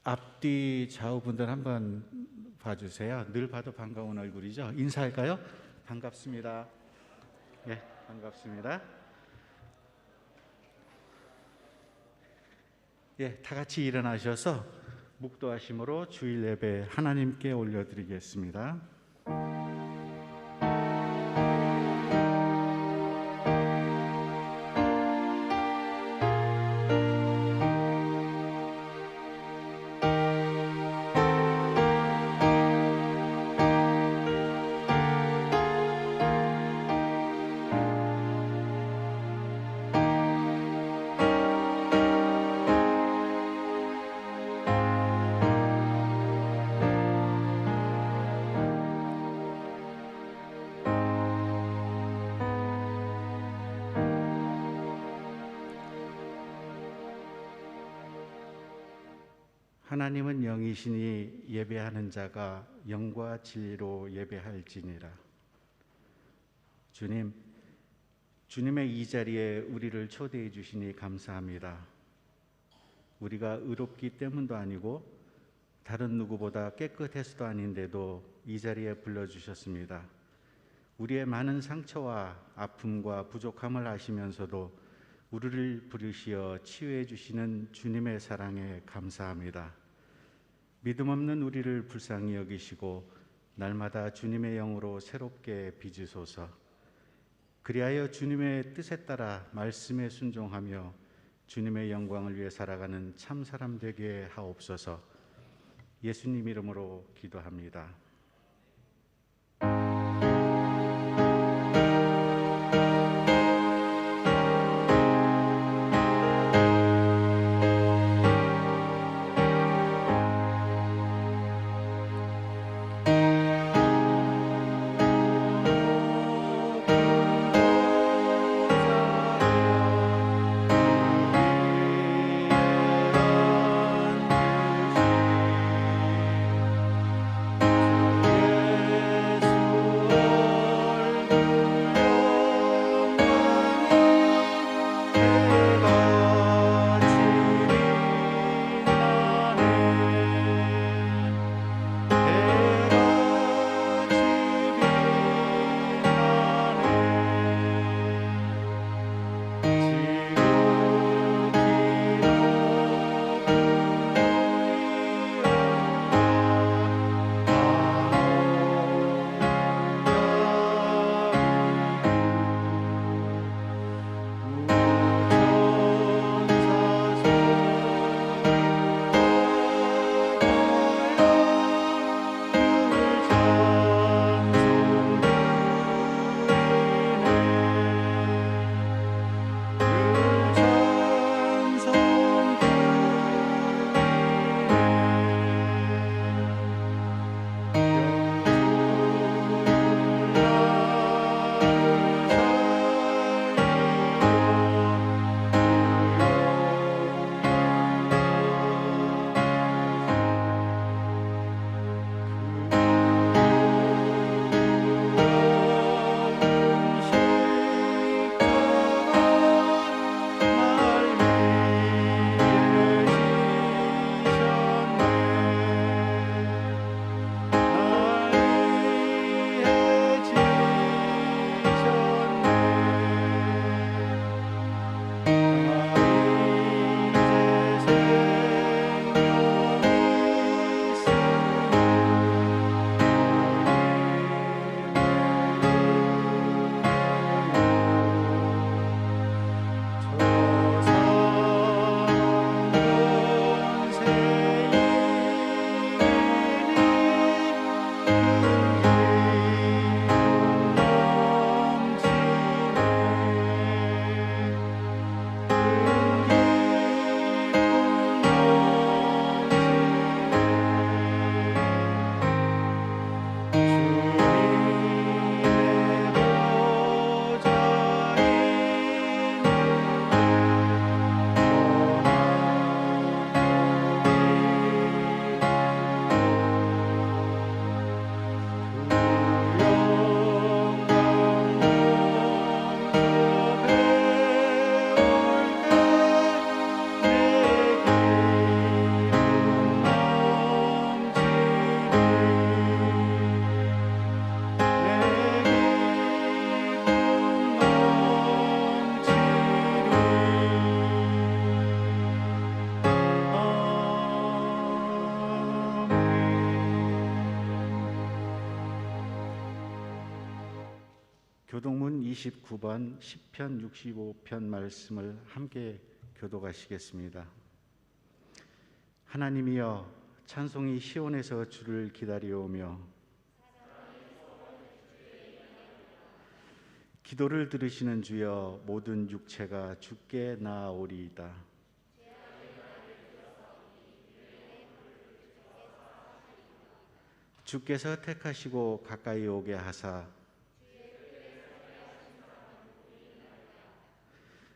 앞뒤 좌우분들 한번 봐주세요. 늘 봐도 반가운 얼굴이죠. 인사할까요? 반갑습니다. 예, 반갑습니다. 예, 다 같이 일어나셔서 묵도하심으로 주일 예배 하나님께 올려드리겠습니다. 하나님은 영이시니 예배하는 자가 영과 진리로 예배할지니라. 주님의 이 자리에 우리를 초대해 주시니 감사합니다. 우리가 의롭기 때문도 아니고 다른 누구보다 깨끗해서도 아닌데도 이 자리에 불러주셨습니다. 우리의 많은 상처와 아픔과 부족함을 아시면서도 우리를 부르시어 치유해 주시는 주님의 사랑에 감사합니다. 믿음 없는 우리를 불쌍히 여기시고 날마다 주님의 영으로 새롭게 빚으소서. 그리하여 주님의 뜻에 따라 말씀에 순종하며 주님의 영광을 위해 살아가는 참 사람 되게 하옵소서. 예수님 이름으로 기도합니다. 교동문 29번 10편 65편 말씀을 함께 교독하시겠습니다. 하나님이여, 찬송이 시온에서 주를 기다려오며 기도를 들으시는 주여, 모든 육체가 주께 나아오리이다. 주께서 택하시고 가까이 오게 하사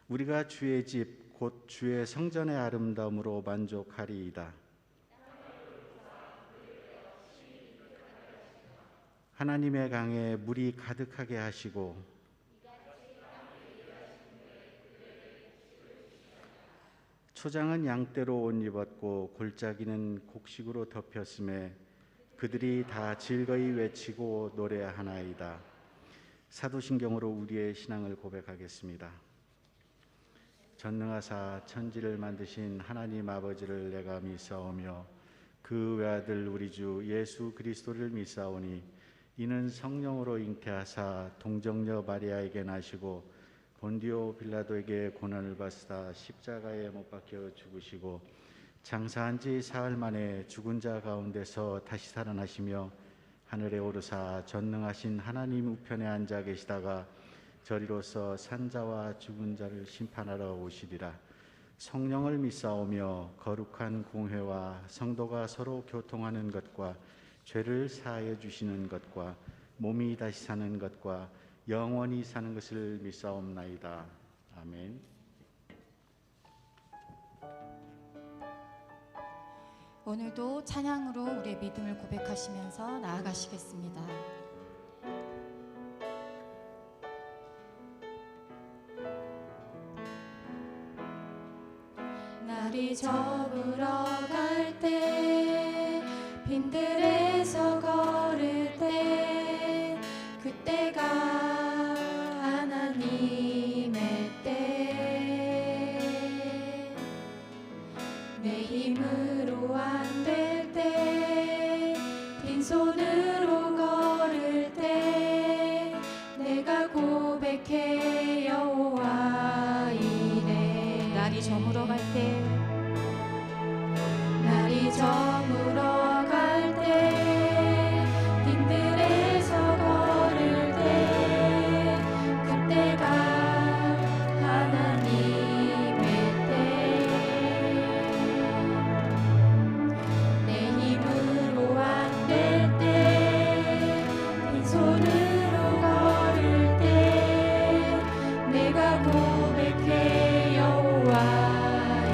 우리가 주의 집 곧 주의 성전의 아름다움으로 만족하리이다. 하나님의 강에 물이 가득하게 하시고 초장은 양떼로 옷 입었고 골짜기는 곡식으로 덮였음에 그들이 다 즐거이 외치고 노래하나이다. 사도신경으로 우리의 신앙을 고백하겠습니다. 전능하사 천지를 만드신 하나님 아버지를 내가 믿사오며 그 외아들 우리 주 예수 그리스도를 믿사오니 이는 성령으로 잉태하사 동정녀 마리아에게 나시고 본디오 빌라도에게 고난을 받으사 십자가에 못 박혀 죽으시고 장사한 지 사흘 만에 죽은 자 가운데서 다시 살아나시며 하늘에 오르사 전능하신 하나님 우편에 앉아 계시다가 저리로서 산자와 죽은 자를 심판하러 오시리라. 성령을 믿사오며 거룩한 공회와 성도가 서로 교통하는 것과 죄를 사하여 주시는 것과 몸이 다시 사는 것과 영원히 사는 것을 믿사옵나이다. 아멘. 오늘도 찬양으로 우리의 믿음을 고백하시면서 나아가시겠습니다. 날이 저물어 갈 때 빈들에서 걸을 때 그때가 하나님의 때 내 힘으로 안 될 때 빈손으로 걸을 때 내가 고백해 여호와 이래. 날이 저물어 갈 때 날이 저물어 갈 때 빈들에서 걸을 때 그때가 하나님의 때 내 힘으로 안 될 때 빈손으로 걸을 때 내가 고백해 여호와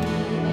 이래.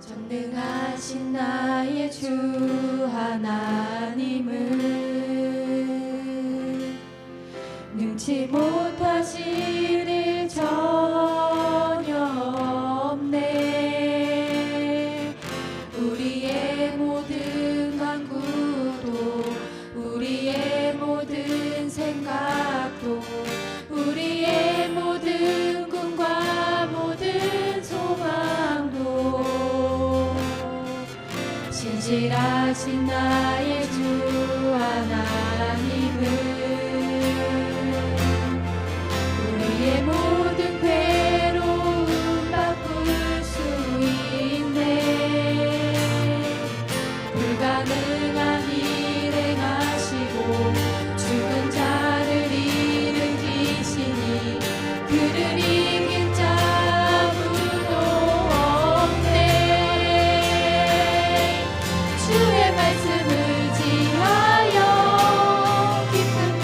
전능하신 나의 주 하나님은 능치 못하실 일 전혀 없네. 우리의 모든 간구도 우리의 모든 생각도 우리의 모든 꿈과 모든 소망도 신실하신 나의 주 하나님은 우리의 모든 괴로움 바꿀 수 있네. 불가능한 일 행하시고 죽은 자를 일으키시니 그를 이길 자 아무도 없네. 주의 말씀 의지하여 깊은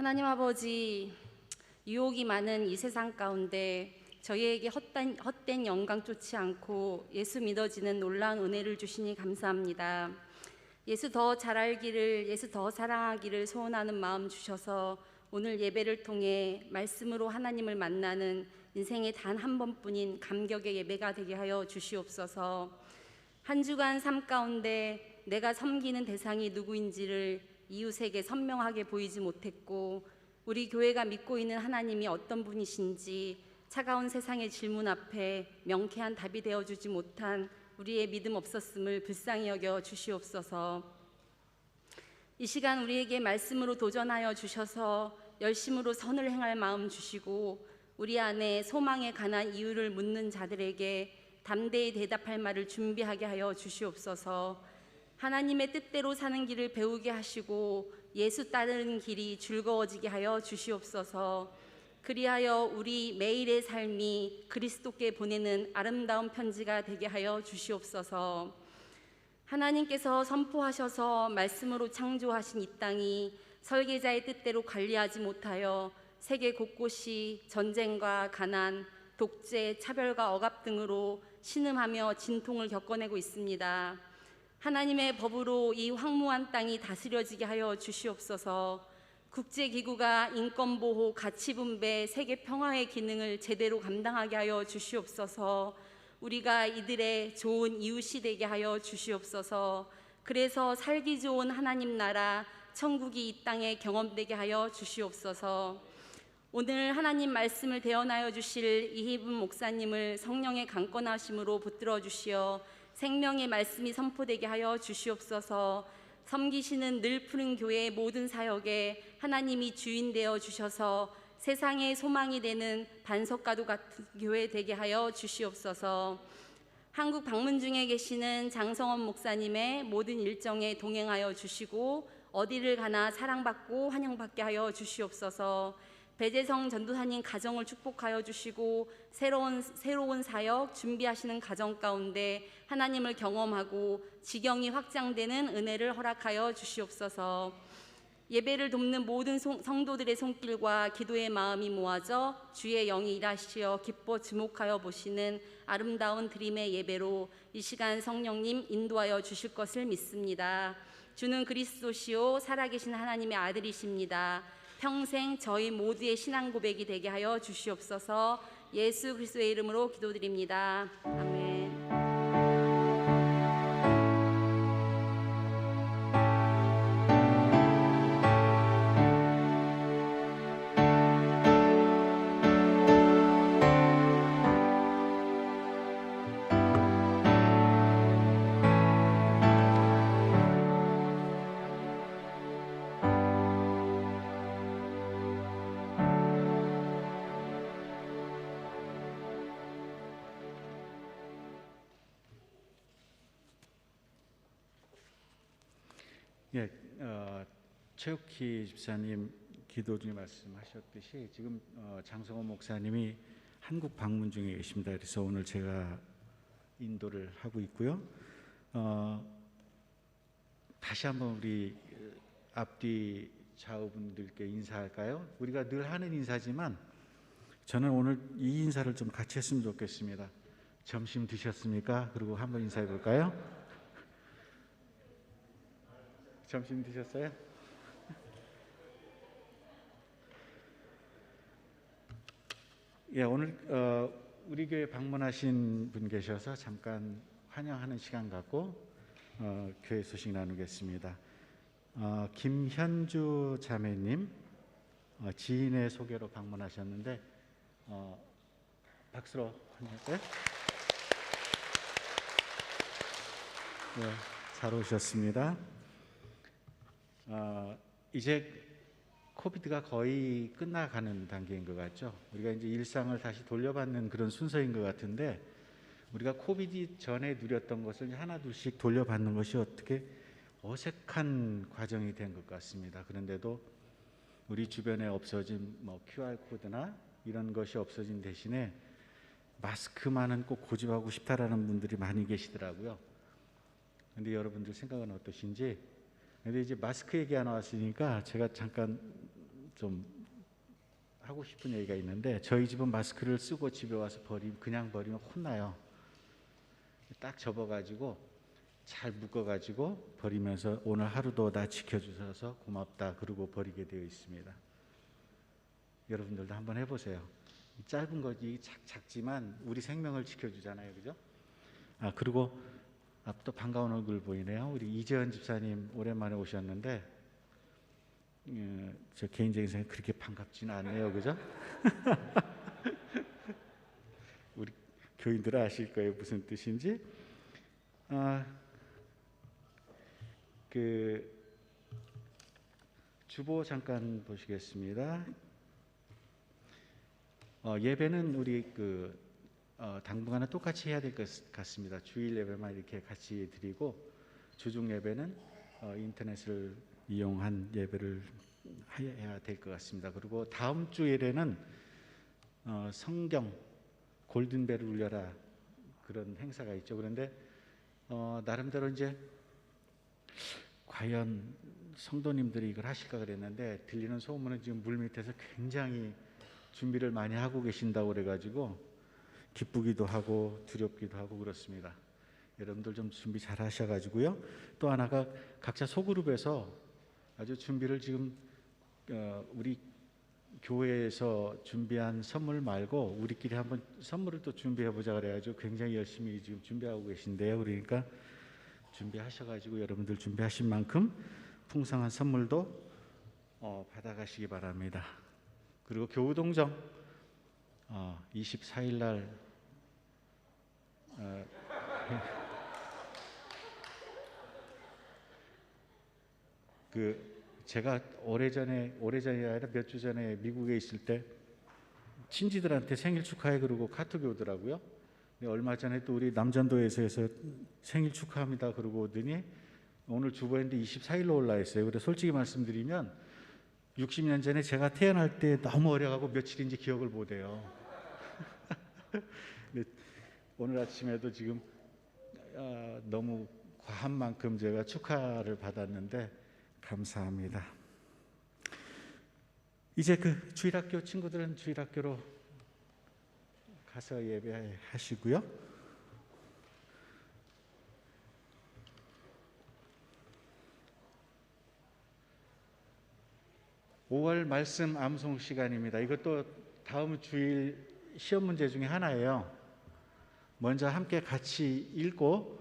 하나님 아버지, 유혹이 많은 이 세상 가운데 저희에게 헛된 영광 쫓지 않고 예수 믿어지는 놀라운 은혜를 주시니 감사합니다. 예수 더 잘 알기를, 예수 더 사랑하기를 소원하는 마음 주셔서 오늘 예배를 통해 말씀으로 하나님을 만나는 인생의 단 한 번뿐인 감격의 예배가 되게 하여 주시옵소서. 한 주간 삶 가운데 내가 섬기는 대상이 누구인지를 이웃에게 선명하게 보이지 못했고, 우리 교회가 믿고 있는 하나님이 어떤 분이신지 차가운 세상의 질문 앞에 명쾌한 답이 되어주지 못한 우리의 믿음 없었음을 불쌍히 여겨 주시옵소서. 이 시간 우리에게 말씀으로 도전하여 주셔서 열심으로 선을 행할 마음 주시고, 우리 안에 소망에 관한 이유를 묻는 자들에게 담대히 대답할 말을 준비하게 하여 주시옵소서. 하나님의 뜻대로 사는 길을 배우게 하시고 예수 따르는 길이 즐거워지게 하여 주시옵소서. 그리하여 우리 매일의 삶이 그리스도께 보내는 아름다운 편지가 되게 하여 주시옵소서. 하나님께서 선포하셔서 말씀으로 창조하신 이 땅이 설계자의 뜻대로 관리하지 못하여 세계 곳곳이 전쟁과 가난, 독재, 차별과 억압 등으로 신음하며 진통을 겪어내고 있습니다. 하나님의 법으로 이 황무한 땅이 다스려지게 하여 주시옵소서. 국제기구가 인권보호, 가치분배, 세계 평화의 기능을 제대로 감당하게 하여 주시옵소서. 우리가 이들의 좋은 이웃이 되게 하여 주시옵소서. 그래서 살기 좋은 하나님 나라, 천국이 이 땅에 경험되게 하여 주시옵소서. 오늘 하나님 말씀을 대언하여 주실 이희분 목사님을 성령의 강권하심으로 붙들어 주시어 생명의 말씀이 선포되게 하여 주시옵소서. 섬기시는 늘 푸른 교회의 모든 사역에 하나님이 주인 되어 주셔서 세상의 소망이 되는 반석가도 같은 교회 되게 하여 주시옵소서. 한국 방문 중에 계시는 장성원 목사님의 모든 일정에 동행하여 주시고 어디를 가나 사랑받고 환영받게 하여 주시옵소서. 배재성 전도사님 가정을 축복하여 주시고 새로운 사역 준비하시는 가정 가운데 하나님을 경험하고 지경이 확장되는 은혜를 허락하여 주시옵소서. 예배를 돕는 모든 성도들의 손길과 기도의 마음이 모아져 주의 영이 일하시어 기뻐 주목하여 보시는 아름다운 드림의 예배로 이 시간 성령님 인도하여 주실 것을 믿습니다. 주는 그리스도시요 살아계신 하나님의 아들이십니다. 평생 저희 모두의 신앙 고백이 되게 하여 주시옵소서. 예수 그리스도의 이름으로 기도드립니다. 아멘. 예, 최욱희 집사님 기도 중에 말씀하셨듯이 지금 장성호 목사님이 한국 방문 중에 계십니다. 그래서 오늘 제가 인도를 하고 있고요. 다시 한번 우리 앞뒤 좌우분들께 인사할까요? 우리가 늘 하는 인사지만 저는 오늘 이 인사를 좀 같이 했으면 좋겠습니다. 점심 드셨습니까? 그리고 한번 인사해 볼까요? 점심 드셨어요? 예, 오늘 우리 교회 방문하신 분 계셔서 잠깐 환영하는 시간 갖고 교회 소식 나누겠습니다. 김현주 자매님 지인의 소개로 방문하셨는데 박수로 환영할까요? 네, 잘 오셨습니다. 이제 코비드가 거의 끝나가는 단계인 것 같죠. 우리가 이제 일상을 다시 돌려받는 그런 순서인 것 같은데, 우리가 코비드 전에 누렸던 것을 하나둘씩 돌려받는 것이 어떻게 어색한 과정이 된 것 같습니다. 그런데도 우리 주변에 없어진 QR 코드나 이런 것이 없어진 대신에 마스크만은 꼭 고집하고 싶다라는 분들이 많이 계시더라고요. 근데 여러분들 생각은 어떠신지? 근데 이제 마스크 얘기가 나왔으니까 제가 잠깐 좀 하고 싶은 얘기가 있는데, 저희 집은 마스크를 쓰고 집에 와서 그냥 버리면 혼나요. 딱 접어가지고 잘 묶어가지고 버리면서 오늘 하루도 나 지켜주셔서 고맙다 그러고 버리게 되어 있습니다. 여러분들도 한번 해보세요. 짧은 거지 작지만 우리 생명을 지켜주잖아요, 그죠? 그리고 또 반가운 얼굴 보이네요. 우리 이재현 집사님 오랜만에 오셨는데 저 개인적인 생각 그렇게 반갑지는 않네요, 그죠? 우리 교인들은 아실 거예요, 무슨 뜻인지. 그 주보 잠깐 보시겠습니다. 예배는 우리 당분간은 똑같이 해야 될 것 같습니다. 주일 예배만 이렇게 같이 드리고, 주중 예배는 인터넷을 이용한 예배를 해야 될 것 같습니다. 그리고 다음 주일에는 성경 골든벨을 울려라 그런 행사가 있죠. 그런데 나름대로 이제 과연 성도님들이 이걸 하실까 그랬는데, 들리는 소문은 지금 물밑에서 굉장히 준비를 많이 하고 계신다고 그래가지고 기쁘기도 하고 두렵기도 하고 그렇습니다. 여러분들 좀 준비 잘 하셔가지고요. 또 하나가 각자 소그룹에서 아주 준비를 지금 우리 교회에서 준비한 선물 말고 우리끼리 한번 선물을 또 준비해 보자 그래가지고 굉장히 열심히 지금 준비하고 계신데요. 그러니까 준비하셔가지고 여러분들 준비하신 만큼 풍성한 선물도 받아가시기 바랍니다. 그리고 교우동정 24일 날 제가 오래전이 아니라 몇 주 전에 미국에 있을 때 친지들한테 생일 축하해 그러고 카톡이 오더라고요. 근데 얼마 전에 또 우리 남전도에서 생일 축하합니다 그러고 오더니 오늘 주보했는데 24일로 올라 있어요. 그래서 솔직히 말씀드리면 60년 전에 제가 태어날 때 너무 어려가고 며칠인지 기억을 못해요. 오늘 아침에도 지금 너무 과한 만큼 제가 축하를 받았는데 감사합니다. 이제 주일학교 친구들은 주일학교로 가서 예배하시고요. 5월 말씀 암송 시간입니다. 이것도 다음 주일 시험 문제 중에 하나예요. 먼저 함께 같이 읽고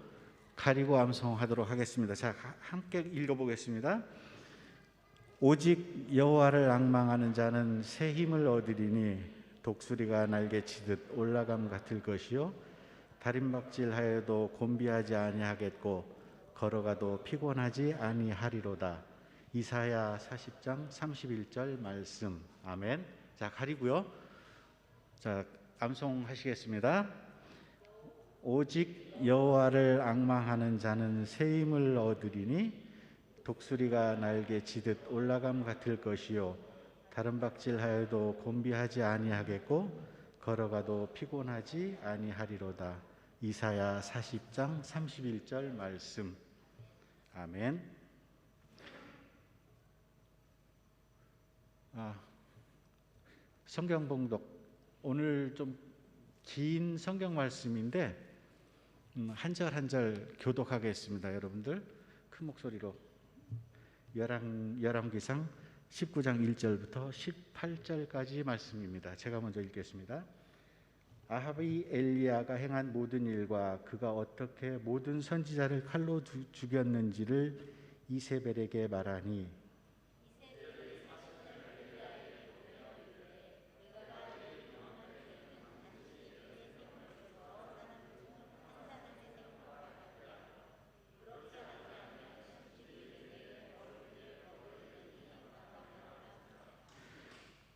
가리고 암송하도록 하겠습니다. 자, 함께 읽어보겠습니다. 오직 여호와를 앙망하는 자는 새 힘을 얻으리니 독수리가 날개치듯 올라감 같을 것이요 다림박질하여도 곤비하지 아니하겠고 걸어가도 피곤하지 아니하리로다. 이사야 40장 31절 말씀. 아멘. 자, 가리고요. 자, 암송하시겠습니다. 오직 여호와를 앙망하는 자는 새 힘을 얻으리니 독수리가 날개 치듯 올라감 같을 것이요 다름박질하여도 곤비하지 아니하겠고 걸어가도 피곤하지 아니하리로다. 이사야 40장 31절 말씀. 아멘. 성경 봉독. 오늘 좀 긴 성경 말씀인데 한 절 한 절 교독하겠습니다. 여러분들 큰 목소리로. 열왕기상 19장 1절부터 18절까지 말씀입니다. 제가 먼저 읽겠습니다. 아합이 엘리야가 행한 모든 일과 그가 어떻게 모든 선지자를 칼로 죽였는지를 이세벨에게 말하니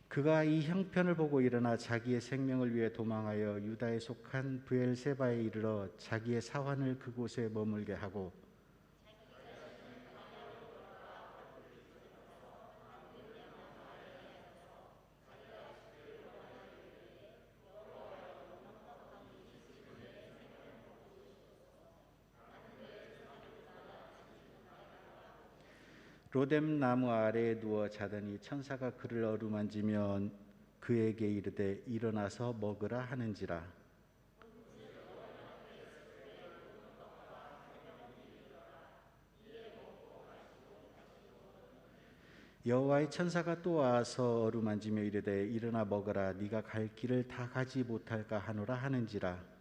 그가 이 형편을 보고 일어나 자기의 생명을 위해 도망하여 유다에 속한 브엘세바에 이르러 자기의 사환을 그곳에 머물게 하고 로뎀 나무 아래에 누워 자더니 천사가 그를 어루만지면 그에게 이르되 일어나서 먹으라 하는지라. 여호와의 천사가 또 와서 어루만지며 이르되 일어나 먹으라. 네가 갈 길을 다 가지 못할까 하노라 하는지라.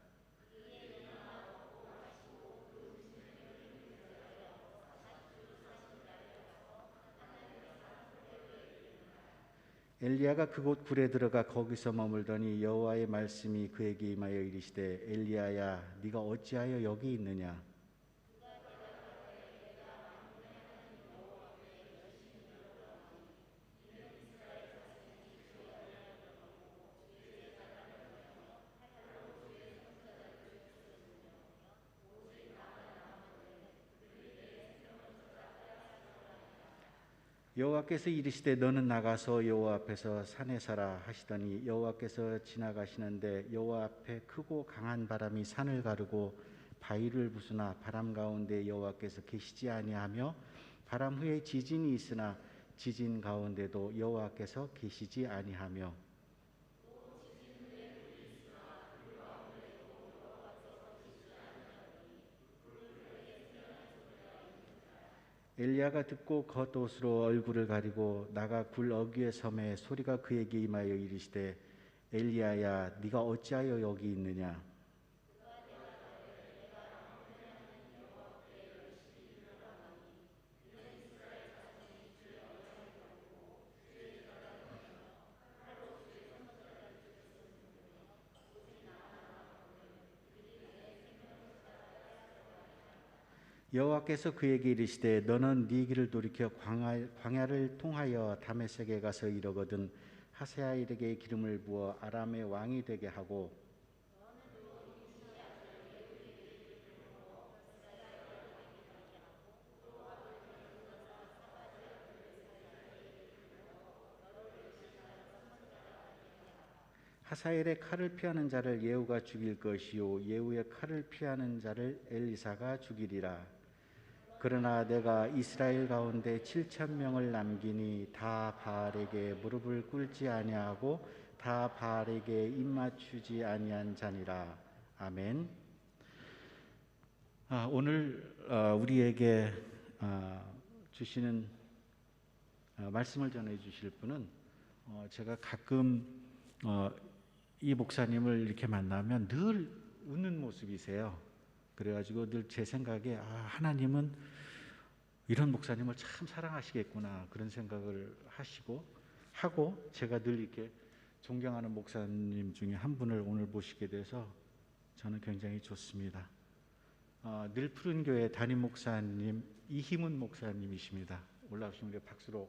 엘리야가 그곳 굴에 들어가 거기서 머물더니 여호와의 말씀이 그에게 임하여 이르시되 엘리야야 네가 어찌하여 여기 있느냐. 여호와께서 이르시되 너는 나가서 여호와 앞에서 산에 서라 하시더니 여호와께서 지나가시는데 여호와 앞에 크고 강한 바람이 산을 가르고 바위를 부수나 바람 가운데 여호와께서 계시지 아니하며 바람 후에 지진이 있으나 지진 가운데도 여호와께서 계시지 아니하며 엘리야가 듣고 겉옷으로 얼굴을 가리고 나가 굴 어귀에 섬에 소리가 그에게 임하여 이르시되 엘리야야 네가 어찌하여 여기 있느냐. 여호와께서 그에게 이르시되 너는 네 길을 돌이켜 광야를 통하여 다메섹에 가서 이르거든 하세아일에게 기름을 부어 아람의 왕이 되게 하고 하사엘의 칼을 피하는 자를 예후가 죽일 것이요 예후의 칼을 피하는 자를 엘리사가 죽이리라. 그러나 내가 이스라엘 가운데 7,000명을 남기니 다 바알에게 무릎을 꿇지 아니하고 다 바알에게 입맞추지 아니한 자니라. 아멘. 오늘 우리에게 주시는 말씀을 전해 주실 분은 제가 가끔 이 목사님을 이렇게 만나면 늘 웃는 모습이세요. 그래가지고 늘 제 생각에 하나님은 이런 목사님을 참 사랑하시겠구나 그런 생각을 하고 제가 늘 이렇게 존경하는 목사님 중에 한 분을 오늘 모시게 돼서 저는 굉장히 좋습니다. 늘 푸른 교회 담임 목사님 이희문 목사님이십니다. 올라오시면 우리 박수로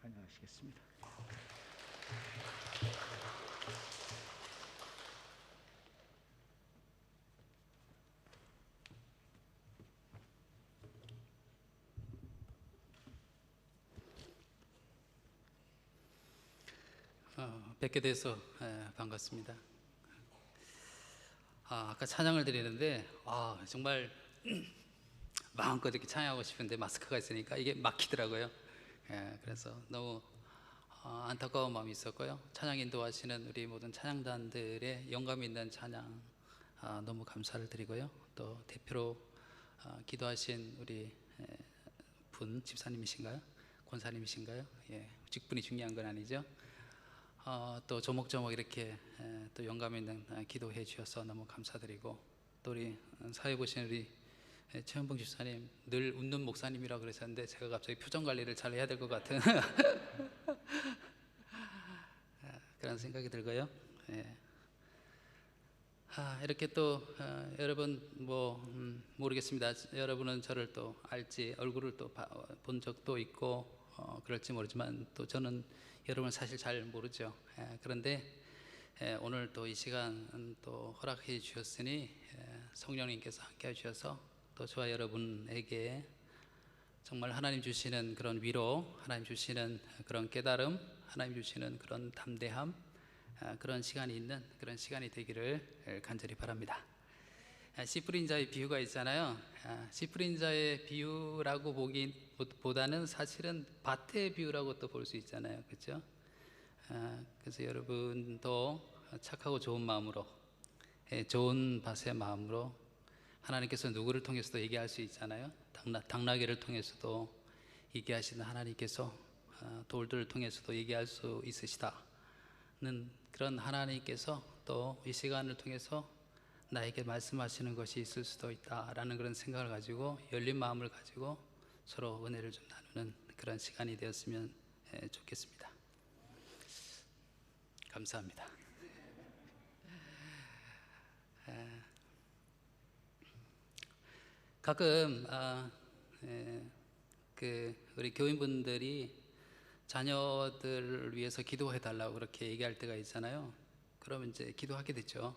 환영하시겠습니다. 뵙게 돼서 반갑습니다. 아까 찬양을 드리는데 정말 마음껏 이렇게 찬양하고 싶은데 마스크가 있으니까 이게 막히더라고요. 그래서 너무 안타까운 마음이 있었고요. 찬양 인도하시는 우리 모든 찬양단들의 영감 있는 찬양 너무 감사를 드리고요. 또 대표로 기도하신 우리 분 집사님이신가요? 권사님이신가요? 직분이 중요한 건 아니죠. 또 조목조목 이렇게 또 영감 있는 기도해 주셔서 너무 감사드리고 또 우리 사회 보신 우리 최현봉 집사님 늘 웃는 목사님이라고 그러셨는데 제가 갑자기 표정 관리를 잘 해야 될 것 같은 그런 생각이 들고요. 이렇게 또 여러분 모르겠습니다. 여러분은 저를 또 알지 얼굴을 또 본 적도 있고 그럴지 모르지만 또 저는 여러분 사실 잘 모르죠. 그런데 오늘 또 이 시간 또 허락해 주셨으니 성령님께서 함께 해주셔서 또 저와 여러분에게 정말 하나님 주시는 그런 위로, 하나님 주시는 그런 깨달음, 하나님 주시는 그런 담대함, 그런 시간이 있는 그런 시간이 되기를 간절히 바랍니다. 씨 뿌린 자의 비유가 있잖아요. 씨 뿌린 자의 비유라고 보기보다는 사실은 밭의 비유라고 또 볼 수 있잖아요. 그렇죠? 그래서 여러분도 착하고 좋은 마음으로, 좋은 밭의 마음으로 하나님께서 누구를 통해서도 얘기할 수 있잖아요. 당나귀를 통해서도 얘기하시는 하나님께서 돌들을 통해서도 얘기할 수 있으시다는 그런 하나님께서 또 이 시간을 통해서 나에게 말씀하시는 것이 있을 수도 있다라는 그런 생각을 가지고 열린 마음을 가지고 서로 은혜를 좀 나누는 그런 시간이 되었으면 좋겠습니다. 감사합니다. 가끔 우리 교인분들이 자녀들을 위해서 기도해 달라고 그렇게 얘기할 때가 있잖아요. 그러면 이제 기도하게 되죠.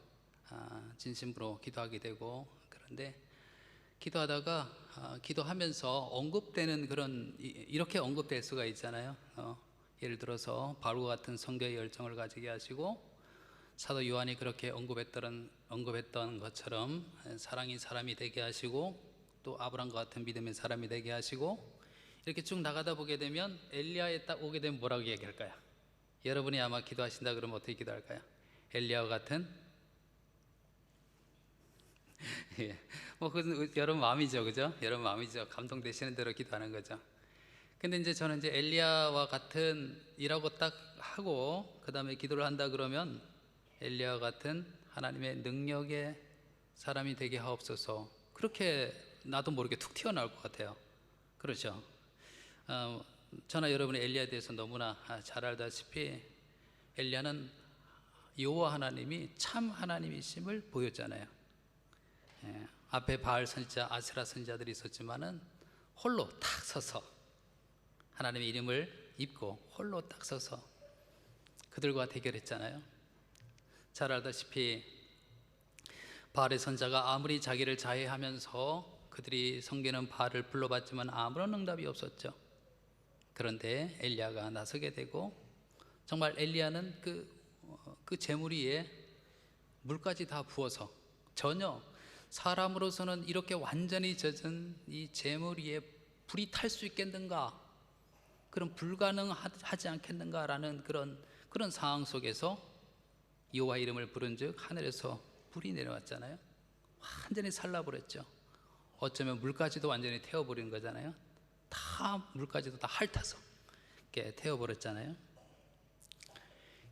진심으로 기도하게 되고, 그런데 기도하다가 기도하면서 언급되는 그런 이렇게 언급될 수가 있잖아요. 예를 들어서 바울과 같은 성도의 열정을 가지게 하시고, 사도 요한이 그렇게 언급했던 것처럼 사랑이 사람이 되게 하시고, 또 아브라함과 같은 믿음의 사람이 되게 하시고, 이렇게 쭉 나가다 보게 되면 엘리야에 딱 오게 되면 뭐라고 얘기할까요? 여러분이 아마 기도하신다 그러면 어떻게 기도할까요? 엘리야와 같은 예, 뭐 그건 여러분 마음이죠, 그죠? 여러분 마음이죠. 감동되시는 대로 기도하는 거죠. 근데 이제 저는 이제 엘리야와 같은 이라고 딱 하고 그 다음에 기도를 한다 그러면 엘리야와 같은 하나님의 능력의 사람이 되게 하옵소서, 그렇게 나도 모르게 툭 튀어나올 것 같아요. 그렇죠? 저나 여러분이 엘리야에 대해서 너무나 잘 알다시피 엘리야는 여호와 하나님이 참 하나님이심을 보였잖아요. 앞에 바알 선지자, 아세라 선지자들이 있었지만은 홀로 딱 서서 하나님의 이름을 입고 홀로 딱 서서 그들과 대결했잖아요. 잘 알다시피 바알의 선지자가 아무리 자기를 자해하면서 그들이 섬기는 바알을 불러봤지만 아무런 응답이 없었죠. 그런데 엘리야가 나서게 되고, 정말 엘리야는 그 재물 위에 물까지 다 부어서 전혀 사람으로서는 이렇게 완전히 젖은 이 재물 위에 불이 탈 수 있겠는가, 그런 불가능하지 않겠는가라는 그런 상황 속에서 여호와 이름을 부른즉 하늘에서 불이 내려왔잖아요. 완전히 살라버렸죠. 어쩌면 물까지도 완전히 태워버린 거잖아요. 다 물까지도 다 핥아서 이렇게 태워버렸잖아요.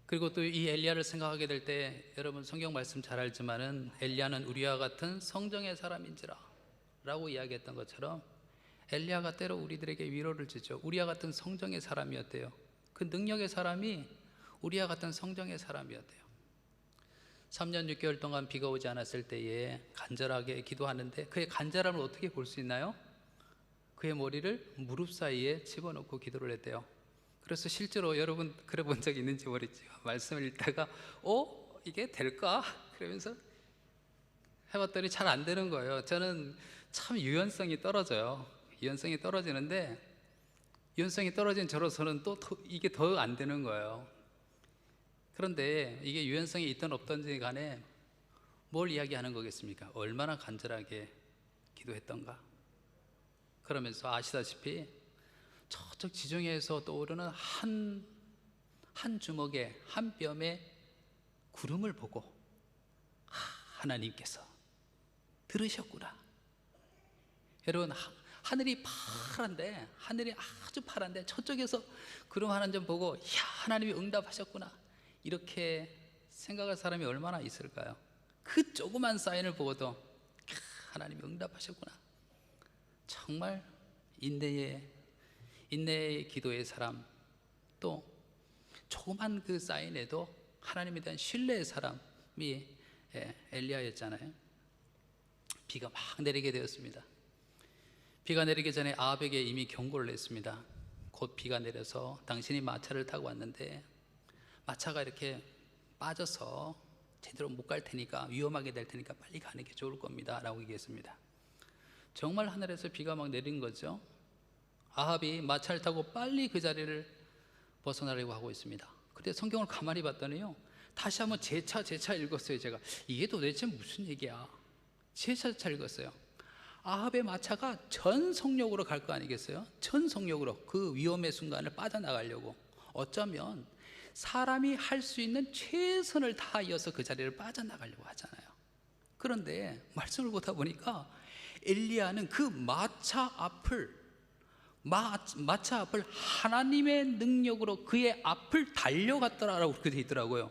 그리고 또 이 엘리야를 생각하게 될 때 여러분 성경 말씀 잘 알지만은 엘리야는 우리와 같은 성정의 사람인지라 라고 이야기했던 것처럼 엘리야가 때로 우리들에게 위로를 주죠. 우리와 같은 성정의 사람이었대요. 그 능력의 사람이 우리와 같은 성정의 사람이었대요. 3년 6개월 동안 비가 오지 않았을 때에 간절하게 기도하는데 그의 간절함을 어떻게 볼 수 있나요? 그의 머리를 무릎 사이에 집어넣고 기도를 했대요. 그래서 실제로 여러분 그래 본 적 있는지 모르지만 말씀을 읽다가 이게 될까? 그러면서 해봤더니 잘 안 되는 거예요. 저는 참 유연성이 떨어져요. 유연성이 떨어지는데 유연성이 떨어진 저로서는 또 이게 더 안 되는 거예요. 그런데 이게 유연성이 있든 없든지 간에 뭘 이야기하는 거겠습니까? 얼마나 간절하게 기도했던가. 그러면서 아시다시피 저쪽 지중해에서 떠오르는 한 주먹에 한 뼘의 구름을 보고 하나님께서 들으셨구나. 여러분 하늘이 파란데, 하늘이 아주 파란데 저쪽에서 구름 하나 점 보고 하나님이 응답하셨구나, 이렇게 생각할 사람이 얼마나 있을까요? 그 조그만 사인을 보고도 하나님이 응답하셨구나. 정말 인내의 기도의 사람, 또 조그만 그 사인에도 하나님에 대한 신뢰의 사람이 엘리야였잖아요. 비가 막 내리게 되었습니다. 비가 내리기 전에 아합에게 이미 경고를 했습니다. 곧 비가 내려서 당신이 마차를 타고 왔는데 마차가 이렇게 빠져서 제대로 못 갈 테니까, 위험하게 될 테니까 빨리 가는 게 좋을 겁니다 라고 얘기했습니다. 정말 하늘에서 비가 막 내린 거죠. 아합이 마차를 타고 빨리 그 자리를 벗어나려고 하고 있습니다. 근데 성경을 가만히 봤더니요, 다시 한번 재차 읽었어요. 제가 이게 도대체 무슨 얘기야? 제사 잘 읽었어요. 아합의 마차가 전 속력으로 갈 거 아니겠어요? 전 속력으로 그 위험의 순간을 빠져나가려고. 어쩌면 사람이 할 수 있는 최선을 다하여서 그 자리를 빠져나가려고 하잖아요. 그런데 말씀을 보다 보니까 엘리야는 그 마차 앞을 하나님의 능력으로 그의 앞을 달려갔더라라고 그렇게 돼 있더라고요.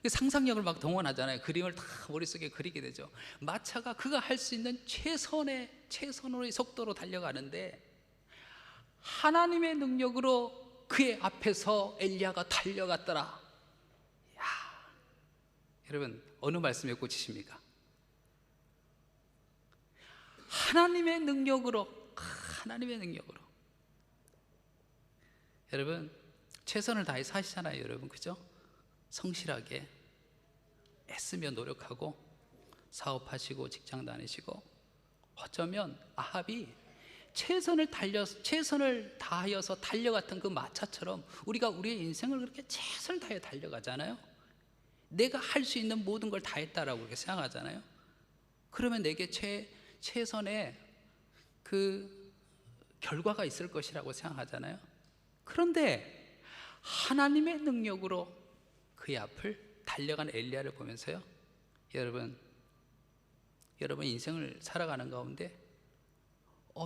상상력을 막 동원하잖아요. 그림을 다 머릿속에 그리게 되죠. 마차가 그가 할 수 있는 최선의 속도로 달려가는데 하나님의 능력으로 그의 앞에서 엘리야가 달려갔더라. 야, 여러분 어느 말씀에 꽂히십니까? 하나님의 능력으로. 여러분 최선을 다해 사시잖아요. 여러분 그죠? 성실하게 애쓰며 노력하고 사업하시고 직장 다니시고. 어쩌면 아합이 최선을 다하여서 달려갔던 그 마차처럼 우리가 우리의 인생을 그렇게 최선을 다해 달려가잖아요. 내가 할 수 있는 모든 걸 다 했다라고 그렇게 생각하잖아요. 그러면 내게 최선의 그 결과가 있을 것이라고 생각하잖아요. 그런데 하나님의 능력으로 그의 앞을 달려간 엘리야를 보면서요, 여러분 인생을 살아가는 가운데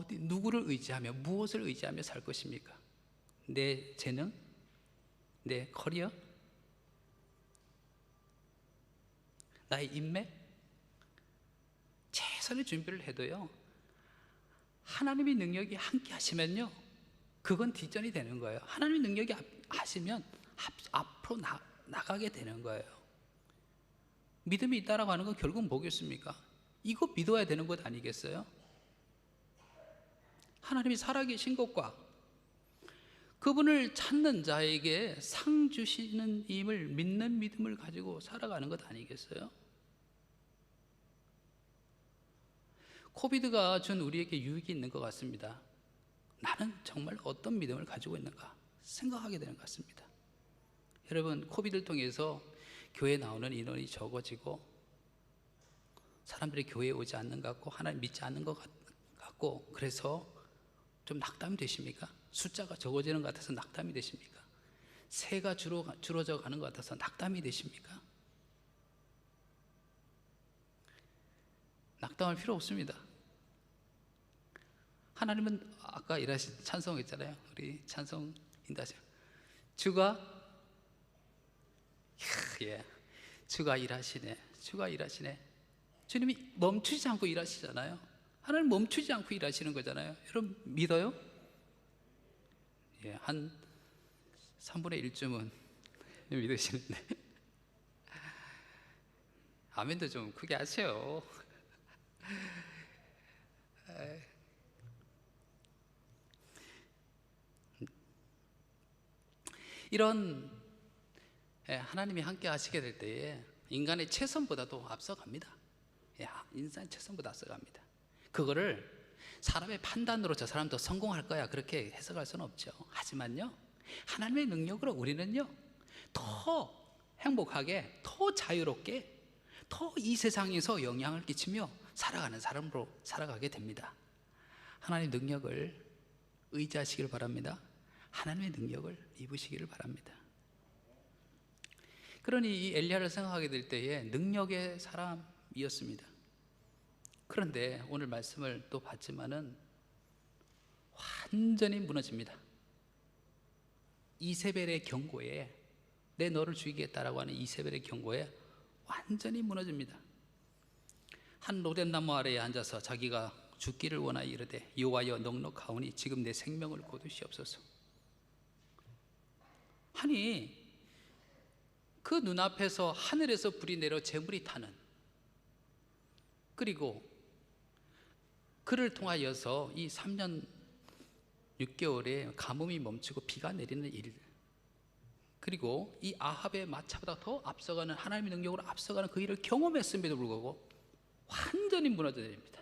누구를 의지하며 무엇을 의지하며 살 것입니까? 내 재능? 내 커리어? 나의 인맥? 최선의 준비를 해도요, 하나님의 능력이 함께 하시면요, 그건 뒷전이 되는 거예요. 하나님의 능력이 하시면 앞으로 나가게 되는 거예요. 믿음이 있다라고 하는 건 결국 뭐겠습니까? 이거 믿어야 되는 것 아니겠어요? 하나님이 살아계신 것과 그분을 찾는 자에게 상 주시는 임을 믿는 믿음을 가지고 살아가는 것 아니겠어요? 코비드가 준 우리에게 유익이 있는 것 같습니다. 나는 정말 어떤 믿음을 가지고 있는가 생각하게 되는 것 같습니다. 여러분, 코비드를 통해서 교회에 나오는 인원이 적어지고 사람들이 교회에 오지 않는 것 같고 하나님 믿지 않는 것 같고, 그래서 좀 낙담이 되십니까? 숫자가 적어지는 것 같아서 낙담이 되십니까? 새가 줄어져 가는 것 같아서 낙담이 되십니까? 낙담할 필요 없습니다. 하나님은 아까 일하신 찬송했잖아요. 우리 찬송 인다죠. 주가 일하시네. 주가 일하시네. 주님이 멈추지 않고 일하시잖아요. 하나님 멈추지 않고 일하시는 거잖아요. 여러분 믿어요? 예, 한 3분의 1쯤은 믿으시는데 아멘도 좀 크게 하세요. 이런 하나님이 함께 하시게 될 때에 인간의 최선보다도 앞서갑니다. 인간의 최선보다 앞서갑니다. 그거를 사람의 판단으로 저 사람 더 성공할 거야 그렇게 해석할 수는 없죠. 하지만요, 하나님의 능력으로 우리는요 더 행복하게, 더 자유롭게, 더 이 세상에서 영향을 끼치며 살아가는 사람으로 살아가게 됩니다. 하나님의 능력을 의지하시길 바랍니다. 하나님의 능력을 입으시기를 바랍니다. 그러니 이 엘리야를 생각하게 될 때에 능력의 사람이었습니다. 그런데 오늘 말씀을 또 봤지만은 완전히 무너집니다. 이세벨의 경고에, 내 너를 죽이겠다라고 하는 이세벨의 경고에 완전히 무너집니다. 한 로뎀나무 아래에 앉아서 자기가 죽기를 원하여 이르되 여호와여 넉넉하오니 지금 내 생명을 거두시옵소서. 아니, 그 눈앞에서 하늘에서 불이 내려 재물이 타는, 그리고 그를 통하여서 이 3년 6개월에 가뭄이 멈추고 비가 내리는 일, 그리고 이 아합의 마차보다 더 앞서가는 하나님의 능력으로 앞서가는 그 일을 경험했음에도 불구하고 완전히 무너져 내립니다.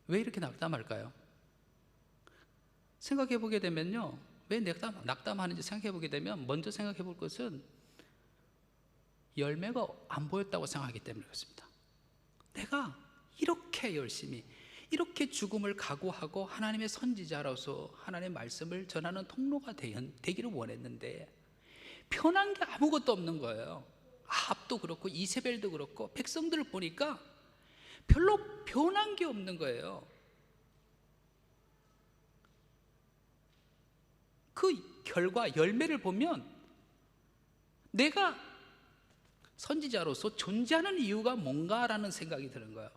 왜 이렇게 낙담할까요? 생각해 보게 되면요, 왜 낙담하는지 생각해 보게 되면 먼저 생각해 볼 것은 열매가 안 보였다고 생각하기 때문에 그렇습니다. 내가 이렇게 열심히 이렇게 죽음을 각오하고 하나님의 선지자로서 하나님의 말씀을 전하는 통로가 되기를 원했는데 편한 게 아무것도 없는 거예요. 아합도 그렇고 이세벨도 그렇고 백성들을 보니까 별로 변한 게 없는 거예요. 그 결과 열매를 보면 내가 선지자로서 존재하는 이유가 뭔가라는 생각이 드는 거예요.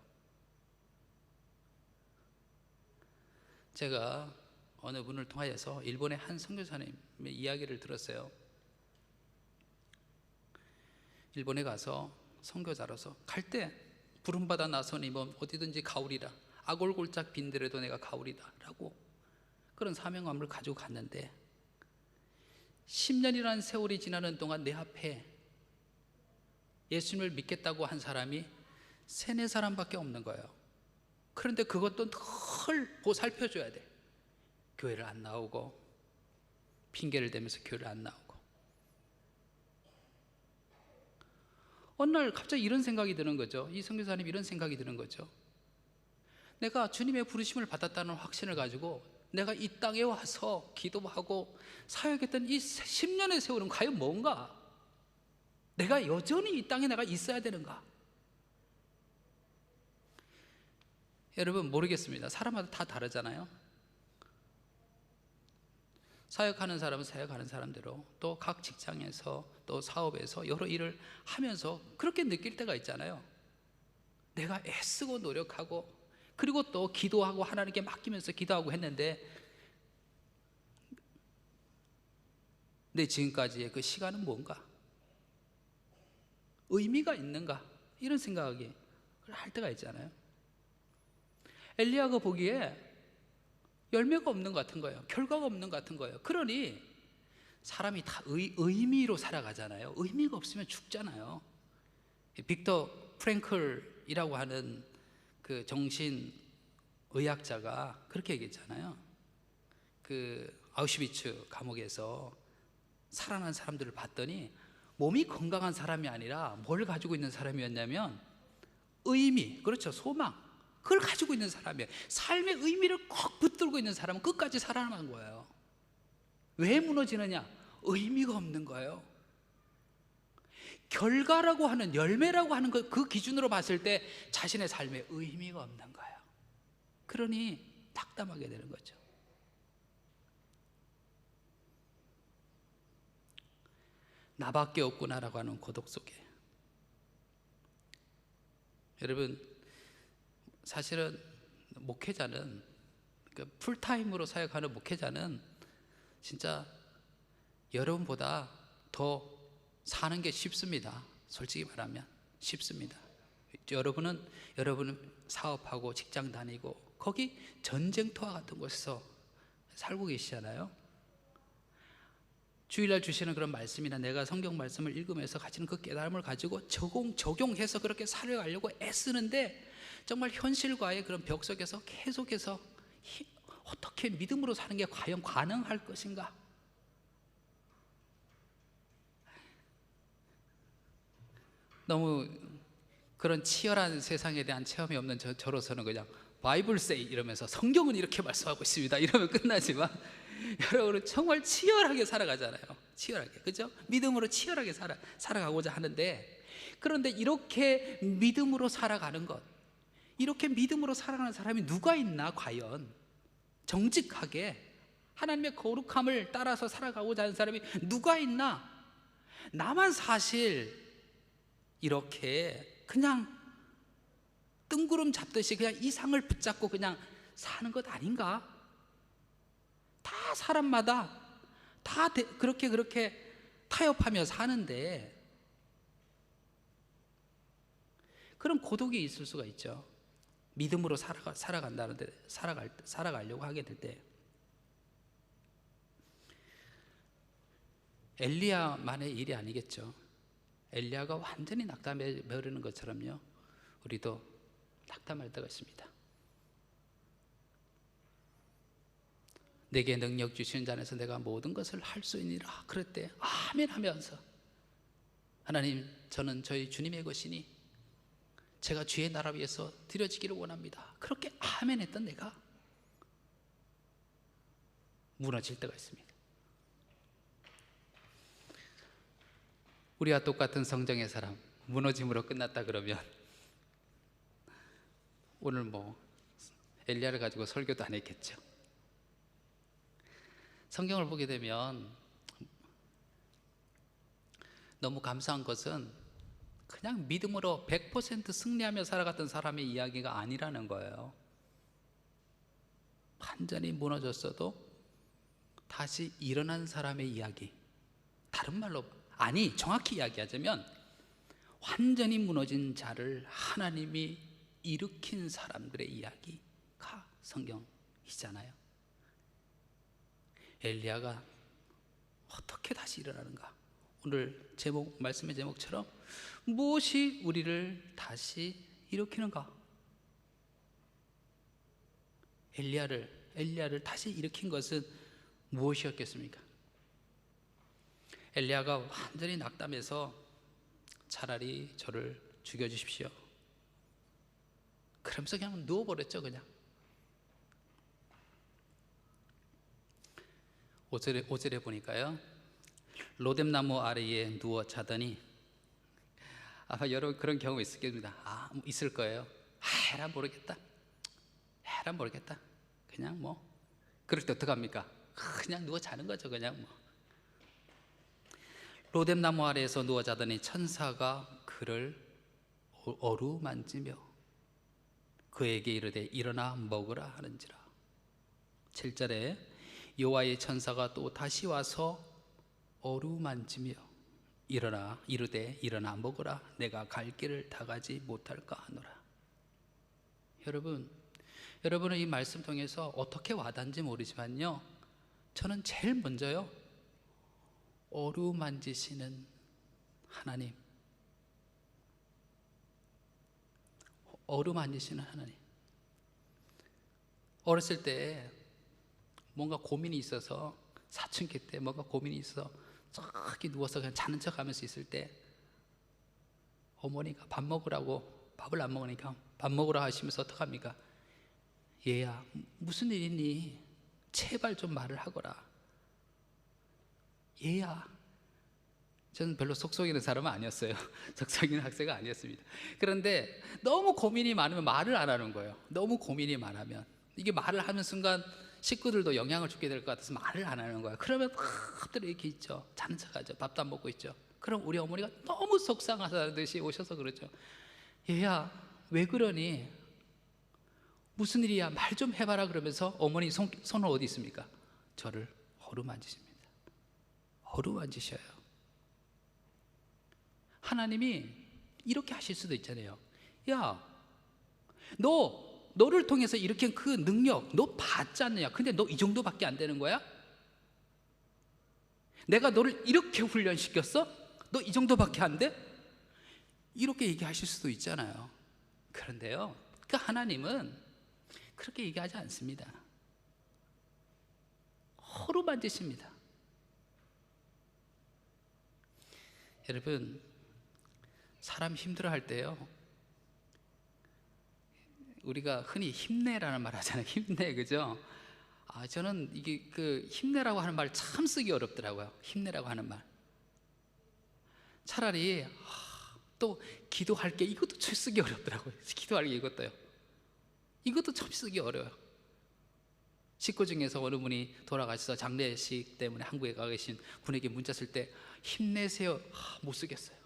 제가 어느 분을 통하여서 일본의 한 선교사님의 이야기를 들었어요. 일본에 가서 선교사로서 갈 때 부름받아 나서니 뭐 어디든지 가오리라, 아골골짝 빈들에도 내가 가오리다 라고 그런 사명감을 가지고 갔는데 10년이라는 세월이 지나는 동안 내 앞에 예수님을 믿겠다고 한 사람이 3-4사람밖에 없는 거예요. 그런데 그것도 늘 보살펴줘야 돼. 교회를 안 나오고 핑계를 대면서 교회를 안 나오고. 어느 날 갑자기 이런 생각이 드는 거죠. 이 선교사님이 이런 생각이 드는 거죠. 내가 주님의 부르심을 받았다는 확신을 가지고 내가 이 땅에 와서 기도하고 사역했던 이 10년의 세월은 과연 뭔가? 내가 여전히 이 땅에 내가 있어야 되는가? 여러분 모르겠습니다. 사람마다 다 다르잖아요. 사역하는 사람은 사역하는 사람대로 또 각 직장에서 또 사업에서 여러 일을 하면서 그렇게 느낄 때가 있잖아요. 내가 애쓰고 노력하고 그리고 또 기도하고 하나님께 맡기면서 기도하고 했는데 내 지금까지의 그 시간은 뭔가? 의미가 있는가? 이런 생각이 할 때가 있잖아요. 엘리야가 보기에 열매가 없는 것 같은 거예요. 결과가 없는 것 같은 거예요. 그러니 사람이 다 의미로 살아가잖아요. 의미가 없으면 죽잖아요. 빅터 프랭클이라고 하는 그 정신의학자가 그렇게 얘기했잖아요. 그 아우슈비츠 감옥에서 살아난 사람들을 봤더니 몸이 건강한 사람이 아니라 뭘 가지고 있는 사람이었냐면 의미, 그렇죠, 소망, 그걸 가지고 있는 사람이에요. 삶의 의미를 꼭 붙들고 있는 사람은 끝까지 살아남은 거예요. 왜 무너지느냐? 의미가 없는 거예요. 결과라고 하는, 열매라고 하는 그 기준으로 봤을 때 자신의 삶에 의미가 없는 거예요. 그러니 낙담하게 되는 거죠. 나밖에 없구나라고 하는 고독 속에. 여러분 사실은 목회자는, 그러니까 풀타임으로 사역하는 목회자는 진짜 여러분보다 더 사는 게 쉽습니다. 솔직히 말하면 쉽습니다. 여러분은 사업하고 직장 다니고 거기 전쟁터와 같은 곳에서 살고 계시잖아요. 주일날 주시는 그런 말씀이나 내가 성경 말씀을 읽으면서 가지는 그 깨달음을 가지고 적용해서 그렇게 살아가려고 애쓰는데 정말 현실과의 그런 벽 속에서 계속해서 어떻게 믿음으로 사는 게 과연 가능할 것인가? 너무 그런 치열한 세상에 대한 체험이 없는 저로서는 그냥 바이블 세이 이러면서 성경은 이렇게 말씀하고 있습니다 이러면 끝나지만 여러분은 정말 치열하게 살아가잖아요. 치열하게, 그죠? 믿음으로 치열하게 살아가고자 하는데, 그런데 이렇게 믿음으로 살아가는 것, 이렇게 믿음으로 살아가는 사람이 누가 있나? 과연 정직하게 하나님의 거룩함을 따라서 살아가고자 하는 사람이 누가 있나? 나만 사실 이렇게 그냥 뜬구름 잡듯이 그냥 이상을 붙잡고 그냥 사는 것 아닌가? 다 사람마다 다 그렇게 타협하며 사는데 그런 고독이 있을 수가 있죠. 믿음으로 살아간다는데 살아가려고 하게 될 때 엘리야만의 일이 아니겠죠. 엘리야가 완전히 낙담에 매르는 것처럼요, 우리도 낙담할 때가 있습니다. 내게 능력 주시는 자 안에서 내가 모든 것을 할 수 있느니라 그랬대. 아멘 하면서 하나님, 저는 저희 주님의 것이니 제가 주의 나라 위해서 드려지기를 원합니다. 그렇게 아멘 했던 내가 무너질 때가 있습니다. 우리와 똑같은 성정의 사람, 무너짐으로 끝났다 그러면 오늘 뭐 엘리야를 가지고 설교도 안 했겠죠. 성경을 보게 되면 너무 감사한 것은 그냥 믿음으로 100% 승리하며 살아갔던 사람의 이야기가 아니라는 거예요. 완전히 무너졌어도 다시 일어난 사람의 이야기. 다른 말로, 아니 정확히 이야기하자면 완전히 무너진 자를 하나님이 일으킨 사람들의 이야기가 성경이잖아요. 엘리야가 어떻게 다시 일어나는가? 오늘 제목, 말씀의 제목처럼 무엇이 우리를 다시 일으키는가? 엘리야를 다시 일으킨 것은 무엇이었겠습니까? 엘리야가 완전히 낙담해서 차라리 저를 죽여주십시오. 그러면서 그냥 누워버렸죠. 그냥 5절에 보니까요, 로뎀나무 아래에 누워 자더니, 아마 여러분 그런 경우 있겠습니다. 있을 거예요. 에라 모르겠다. 그냥 뭐 그럴 때 어떡합니까? 그냥 누워 자는 거죠. 그냥 뭐. 로뎀나무 아래에서 누워 자더니 천사가 그를 어루만지며 그에게 이르되 일어나 먹으라 하는지라. 7절에 여호와의 천사가 또 다시 와서 어루만지며 이르되 일어나 먹으라, 내가 갈 길을 다 가지 못할까 하노라. 여러분은 이 말씀 통해서 어떻게 와닿는지 모르지만요, 저는 제일 먼저요, 어루만지시는 하나님, 어렸을 때 뭔가 고민이 있어서, 사춘기 때 뭔가 고민이 있어 저기 누워서 그냥 자는 척 하면서 있을 때 어머니가 밥 먹으라고, 밥을 안 먹으니까 밥 먹으라 하시면서 어떡합니까? 얘야, 무슨 일 있니? 제발 좀 말을 하거라. 얘야. 저는 별로 속속이는 사람은 아니었어요. 속속이는 학생은 아니었습니다. 그런데 너무 고민이 많으면 말을 안 하는 거예요. 너무 고민이 많으면 이게 말을 하는 순간 식구들도 영향을 주게 될 것 같아서 말을 안 하는 거예요. 그러면 엎드려 이렇게 있죠. 자는 척하죠. 밥도 안 먹고 있죠. 그럼 우리 어머니가 너무 속상하다듯이 오셔서 그러죠. 얘야, 왜 그러니? 무슨 일이야? 말 좀 해봐라. 그러면서 어머니 손은 어디 있습니까? 저를 어루만지십니다. 어루만지셔요. 하나님이 이렇게 하실 수도 있잖아요. 야, 너를 통해서 일으킨 그 능력 너 봤지 않느냐? 근데 너 이 정도밖에 안 되는 거야? 내가 너를 이렇게 훈련시켰어? 너 이 정도밖에 안 돼? 이렇게 얘기하실 수도 있잖아요. 그런데요, 그 하나님은 그렇게 얘기하지 않습니다. 어루만지십니다. 여러분, 사람 힘들어할 때요, 우리가 흔히 힘내라는 말 하잖아요. 힘내, 그죠? 저는 이게 그 힘내라고 하는 말 참 쓰기 어렵더라고요. 힘내라고 하는 말. 차라리 또 기도할게, 이것도 참 쓰기 어렵더라고요. 기도할게, 이것도 참 쓰기 어려워요. 식구 중에서 어느 분이 돌아가셔서 장례식 때문에 한국에 가 계신 분에게 문자 쓸 때 힘내세요, 못 쓰겠어요.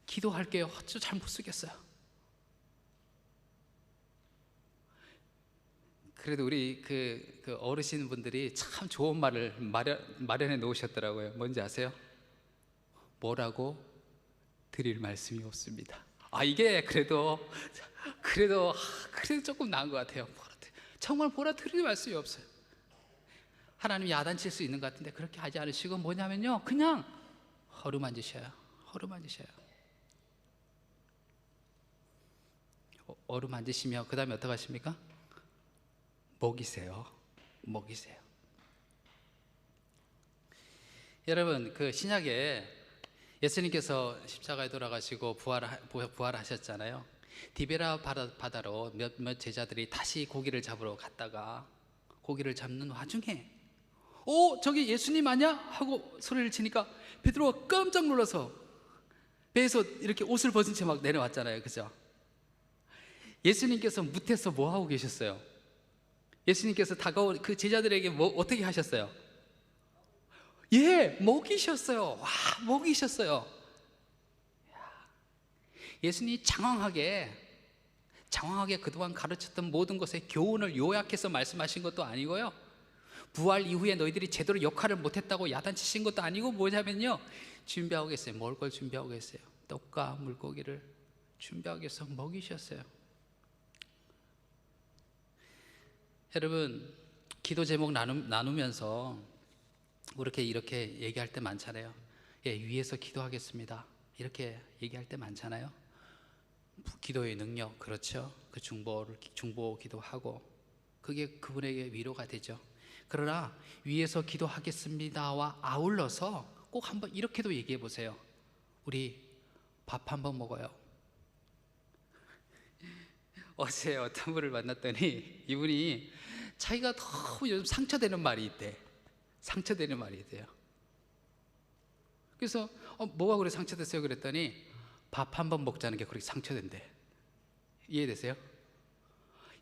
기도할게요, 잘 못 쓰겠어요. 그래도 우리 그 어르신 분들이 참 좋은 말을 마련해 놓으셨더라고요. 뭔지 아세요? 뭐라고 드릴 말씀이 없습니다. 이게 그래도 조금 나은 것 같아요. 정말 뭐라 드릴 말씀이 없어요. 하나님이 야단칠 수 있는 것 같은데 그렇게 하지 않으시고 뭐냐면요, 그냥 어루만지셔요. 어루만지시며 그 다음에 어떻게 하십니까? 먹이세요. 먹이세요. 여러분, 그 신약에 예수님께서 십자가에 돌아가시고 부활하셨잖아요. 디베라 바다로 몇몇 제자들이 다시 고기를 잡으러 갔다가 고기를 잡는 와중에 저기 예수님 아니야? 하고 소리를 치니까 베드로가 깜짝 놀라서 배에서 이렇게 옷을 벗은 채 막 내려왔잖아요. 그죠? 예수님께서 무태서 뭐 하고 계셨어요? 예수님께서 다가온 그 제자들에게 어떻게 하셨어요? 먹이셨어요. 와, 먹이셨어요. 예수님이 장황하게 그동안 가르쳤던 모든 것의 교훈을 요약해서 말씀하신 것도 아니고요, 부활 이후에 너희들이 제대로 역할을 못했다고 야단치신 것도 아니고 뭐냐면요, 준비하고 계세요. 먹을 걸 준비하고 계세요. 떡과 물고기를 준비하기 위해서 먹이셨어요. 여러분, 기도 제목 나누면서 이렇게 얘기할 때 많잖아요. 위에서 기도하겠습니다, 이렇게 얘기할 때 많잖아요. 기도의 능력, 그렇죠? 그 중보 기도하고 그게 그분에게 위로가 되죠. 그러나 위에서 기도하겠습니다와 아울러서 꼭 한번 이렇게도 얘기해 보세요. 우리 밥 한번 먹어요. 어제 어떤 분을 만났더니 이분이 자기가 너무 요즘 상처되는 말이 있대. 상처되는 말이 있대요. 그래서 뭐가 그래 상처됐어요? 그랬더니 밥 한번 먹자는 게 그렇게 상처된대. 이해되세요?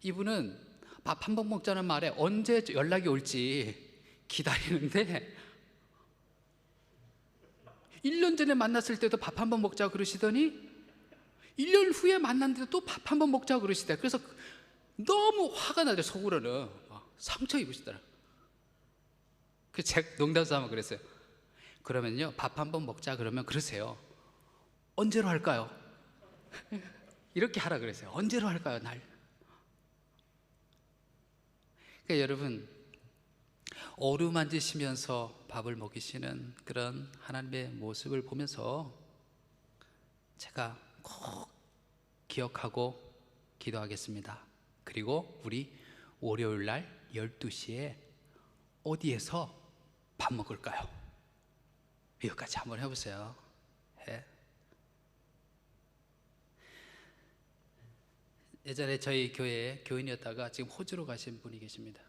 이분은 밥 한 번 먹자는 말에 언제 연락이 올지 기다리는데 1년 전에 만났을 때도 밥 한 번 먹자고 그러시더니 1년 후에 만났는데도 또 밥 한 번 먹자고 그러시대. 그래서 너무 화가 나죠. 속으로는 상처 입으시더라. 그래서 제가 농담 삼아 그랬어요. 그러면요, 밥 한 번 먹자 그러면 그러세요. 언제로 할까요? 이렇게 하라 그랬어요. 언제로 할까요, 날? 그러니까 여러분, 어루만지시면서 밥을 먹이시는 그런 하나님의 모습을 보면서 제가 꼭 기억하고 기도하겠습니다. 그리고 우리 월요일 날 12시에 어디에서 밥 먹을까요? 이거까지 한번 해보세요. 예전에 저희 교회에 교인이었다가 지금 호주로 가신 분이 계십니다.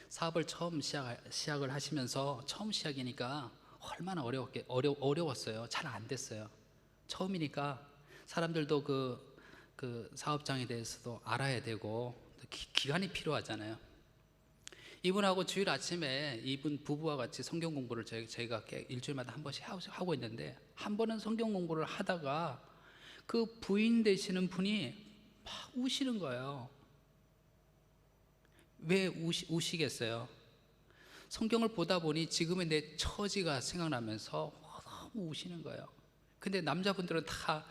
사업을 처음 시작을 하시면서 처음 시작이니까 얼마나 어려웠어요. 잘 안 됐어요. 처음이니까 사람들도 그 사업장에 대해서도 알아야 되고 기간이 필요하잖아요. 이분하고 주일 아침에 이분 부부와 같이 성경 공부를 저희가 일주일마다 한 번씩 하고 있는데, 한 번은 성경 공부를 하다가 그 부인 되시는 분이 막 우시는 거예요. 왜 우시겠어요? 성경을 보다 보니 지금의 내 처지가 생각나면서 너무 우시는 거예요. 근데 남자분들은 다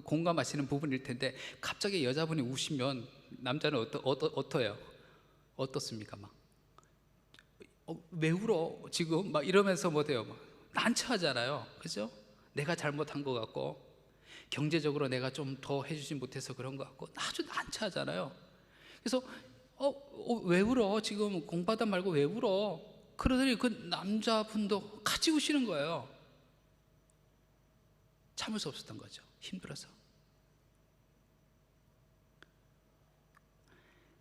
공감하시는 부분일 텐데 갑자기 여자분이 우시면 남자는 어떠해요? 어떻습니까? 막 왜 울어 지금? 막 이러면서 뭐 돼요? 막 난처하잖아요. 그죠? 내가 잘못한 것 같고 경제적으로 내가 좀 더 해주지 못해서 그런 것 같고 아주 난처하잖아요. 그래서 왜 울어? 지금 공부하다 말고 왜 울어? 그러더니 그 남자분도 같이 우시는 거예요. 참을 수 없었던 거죠. 힘들어서.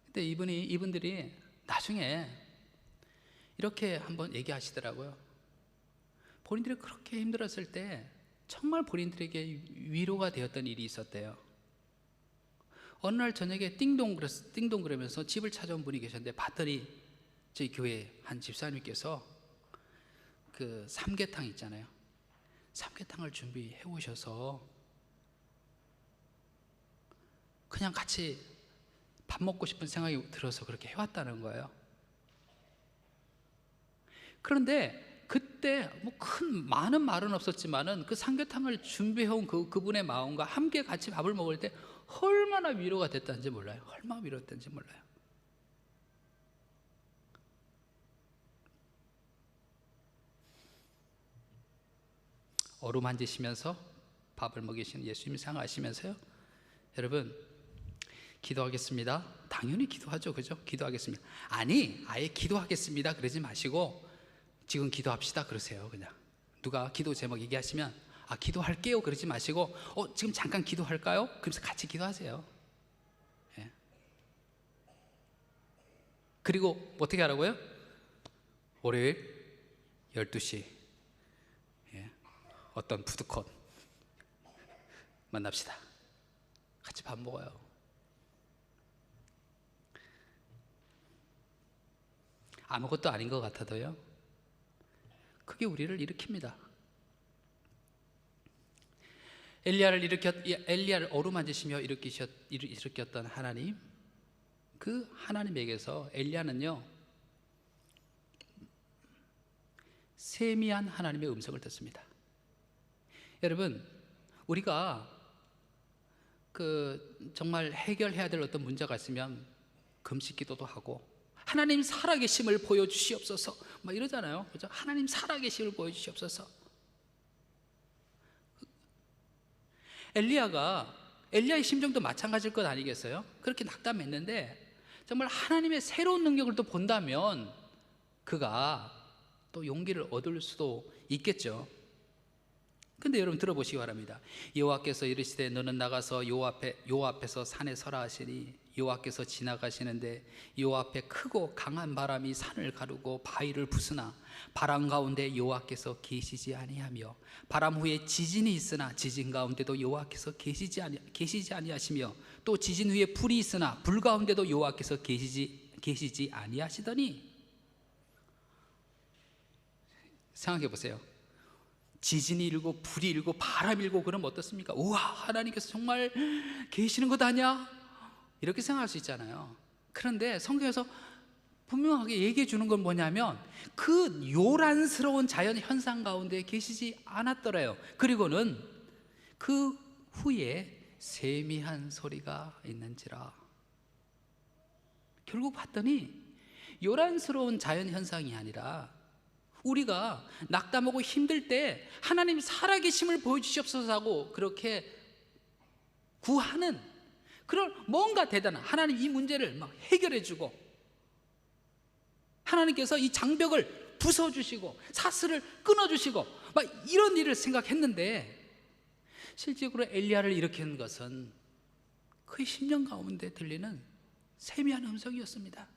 근데 이분들이 나중에 이렇게 한번 얘기하시더라고요. 본인들이 그렇게 힘들었을 때 정말 본인들에게 위로가 되었던 일이 있었대요. 어느 날 저녁에 띵동 그러면서 집을 찾아온 분이 계셨는데 봤더니 저희 교회 한 집사님께서 그 삼계탕 있잖아요. 삼계탕을 준비해 오셔서 그냥 같이 밥 먹고 싶은 생각이 들어서 그렇게 해왔다는 거예요. 그런데 그때 뭐 많은 말은 없었지만은 그 삼계탕을 준비해온 그분의 마음과 함께 같이 밥을 먹을 때 얼마나 위로가 됐다는지 몰라요. 얼마나 위로됐는지 몰라요. 어루만지시면서 밥을 먹이시는 예수님 생각하시면서요, 여러분, 기도하겠습니다. 당연히 기도하죠, 그죠? 기도하겠습니다. 아니, 아예 기도하겠습니다 그러지 마시고 지금 기도합시다 그러세요. 그냥 누가 기도 제목 얘기하시면 기도할게요 그러지 마시고 지금 잠깐 기도할까요? 그러면서 같이 기도하세요. 예. 그리고 어떻게 하라고요? 월요일 12시 어떤 푸드콘 만납시다. 같이 밥 먹어요. 아무것도 아닌 것 같아도요, 그게 우리를 일으킵니다. 엘리야를 어루만지시며 일으켰던 하나님, 그 하나님에게서 엘리야는요 세미한 하나님의 음성을 듣습니다. 여러분, 우리가 정말 해결해야 될 어떤 문제가 있으면 금식 기도도 하고 하나님 살아계심을 보여주시옵소서 막 이러잖아요, 그죠? 하나님 살아계심을 보여주시옵소서. 엘리야의 심정도 마찬가지일 것 아니겠어요? 그렇게 낙담했는데 정말 하나님의 새로운 능력을 또 본다면 그가 또 용기를 얻을 수도 있겠죠. 근데 여러분 들어보시기 바랍니다. 여호와께서 이르시되 너는 나가서 여호와 앞에서 산에 서라 하시니 여호와께서 지나가시는데 여호와 앞에 크고 강한 바람이 산을 가르고 바위를 부수나 바람 가운데 여호와께서 계시지 아니하며 바람 후에 지진이 있으나 지진 가운데도 여호와께서 계시지 아니하시며 또 지진 후에 불이 있으나 불 가운데도 여호와께서 계시지 아니하시더니. 생각해 보세요. 지진이 일고 불이 일고 바람이 일고 그러면 어떻습니까? 우와, 하나님께서 정말 계시는 것 아니야? 이렇게 생각할 수 있잖아요. 그런데 성경에서 분명하게 얘기해 주는 건 뭐냐면 그 요란스러운 자연 현상 가운데 계시지 않았더래요. 그리고는 그 후에 세미한 소리가 있는지라. 결국 봤더니 요란스러운 자연 현상이 아니라 우리가 낙담하고 힘들 때 하나님 살아계심을 보여주시옵소서 하고 그렇게 구하는 그런 뭔가 대단한, 하나님 이 문제를 막 해결해주고 하나님께서 이 장벽을 부숴주시고 사슬을 끊어주시고 막 이런 일을 생각했는데 실제로 엘리야를 일으킨 것은 그의 심령 가운데 들리는 세미한 음성이었습니다.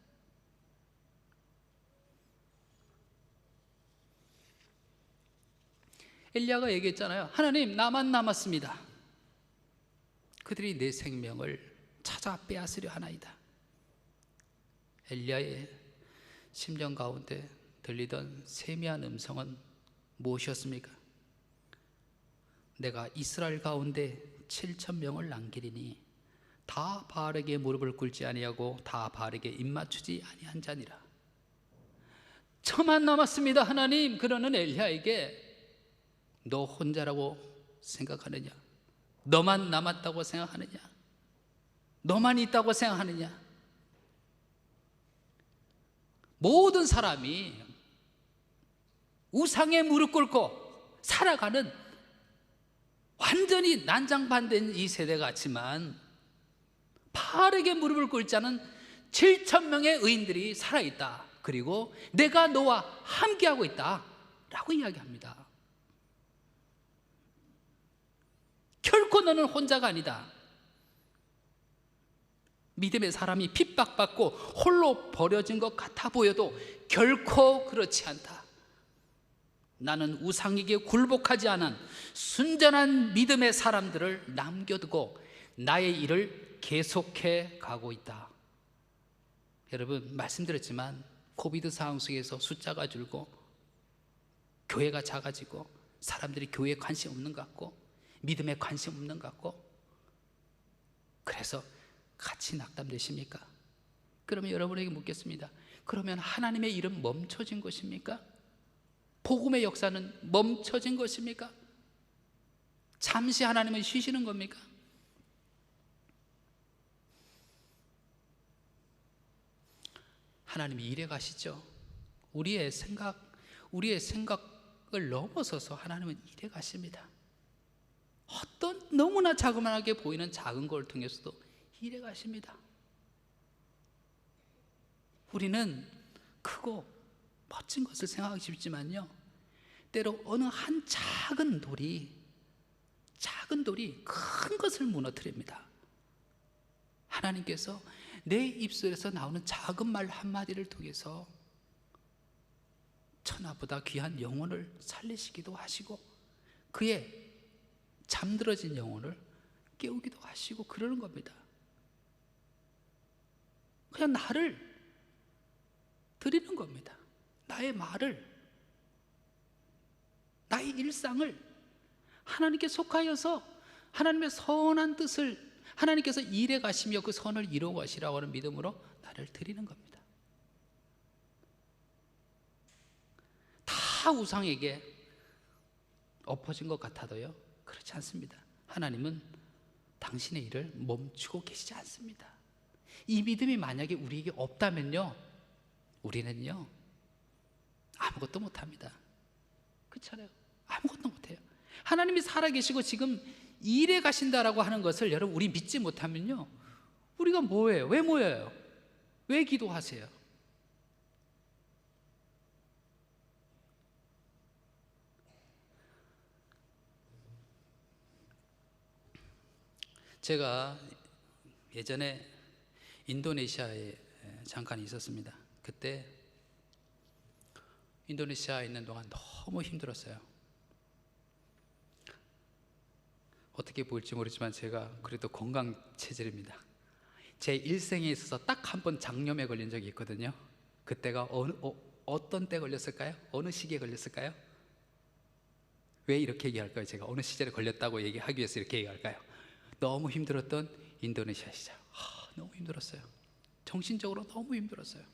엘리야가 얘기했잖아요. 하나님, 나만 남았습니다. 그들이 내 생명을 찾아 빼앗으려 하나이다. 엘리야의 심령 가운데 들리던 세미한 음성은 무엇이었습니까? 내가 이스라엘 가운데 7,000명을 남기리니 다 바알에게 무릎을 꿇지 아니하고 다 바알에게 입맞추지 아니한 자니라. 저만 남았습니다, 하나님. 그러는 엘리야에게 너 혼자라고 생각하느냐? 너만 남았다고 생각하느냐? 너만 있다고 생각하느냐? 모든 사람이 우상에 무릎 꿇고 살아가는 완전히 난장반된 이 세대 같지만 바알에게 무릎을 꿇지 않은 7,000명의 의인들이 살아있다. 그리고 내가 너와 함께하고 있다 라고 이야기합니다. 결코 너는 혼자가 아니다. 믿음의 사람이 핍박받고 홀로 버려진 것 같아 보여도 결코 그렇지 않다. 나는 우상에게 굴복하지 않은 순전한 믿음의 사람들을 남겨두고 나의 일을 계속해 가고 있다. 여러분, 말씀드렸지만 코비드 상황 속에서 숫자가 줄고 교회가 작아지고 사람들이 교회에 관심 없는 것 같고 믿음에 관심 없는 것 같고 그래서 같이 낙담되십니까? 그러면 여러분에게 묻겠습니다. 그러면 하나님의 일은 멈춰진 것입니까? 복음의 역사는 멈춰진 것입니까? 잠시 하나님은 쉬시는 겁니까? 하나님이 일해 가시죠. 우리의 생각을 넘어서서 하나님은 일해 가십니다. 어떤 너무나 자그마하게 보이는 작은 걸 통해서도 일해 가십니다. 우리는 크고 멋진 것을 생각하기 쉽지만요, 때로 어느 한 작은 돌이 큰 것을 무너뜨립니다. 하나님께서 내 입술에서 나오는 작은 말 한마디를 통해서 천하보다 귀한 영혼을 살리시기도 하시고, 그의 잠들어진 영혼을 깨우기도 하시고 그러는 겁니다. 그냥 나를 드리는 겁니다. 나의 말을, 나의 일상을 하나님께 속하여서 하나님의 선한 뜻을 하나님께서 일해 가시며 그 선을 이루어 가시라고 하는 믿음으로 나를 드리는 겁니다. 다 우상에게 엎어진 것 같아도요, 그렇지 않습니다. 하나님은 당신의 일을 멈추고 계시지 않습니다. 이 믿음이 만약에 우리에게 없다면요, 우리는요 아무것도 못합니다. 그렇잖아요. 아무것도 못해요. 하나님이 살아계시고 지금 일해 가신다라고 하는 것을 여러분 우리 믿지 못하면요, 우리가 뭐예요? 왜 모여요? 왜 기도하세요? 제가 예전에 인도네시아에 잠깐 있었습니다. 그때 인도네시아에 있는 동안 너무 힘들었어요. 어떻게 보일지 모르지만 제가 그래도 건강 체질입니다. 제 일생에 있어서 딱 한 번 장염에 걸린 적이 있거든요. 그때가 어떤 때 걸렸을까요? 어느 시기에 걸렸을까요? 왜 이렇게 얘기할까요? 제가 어느 시절에 걸렸다고 얘기하기 위해서 이렇게 얘기할까요? 너무 힘들었던 인도네시아 시절. 너무 힘들었어요. 정신적으로 너무 힘들었어요.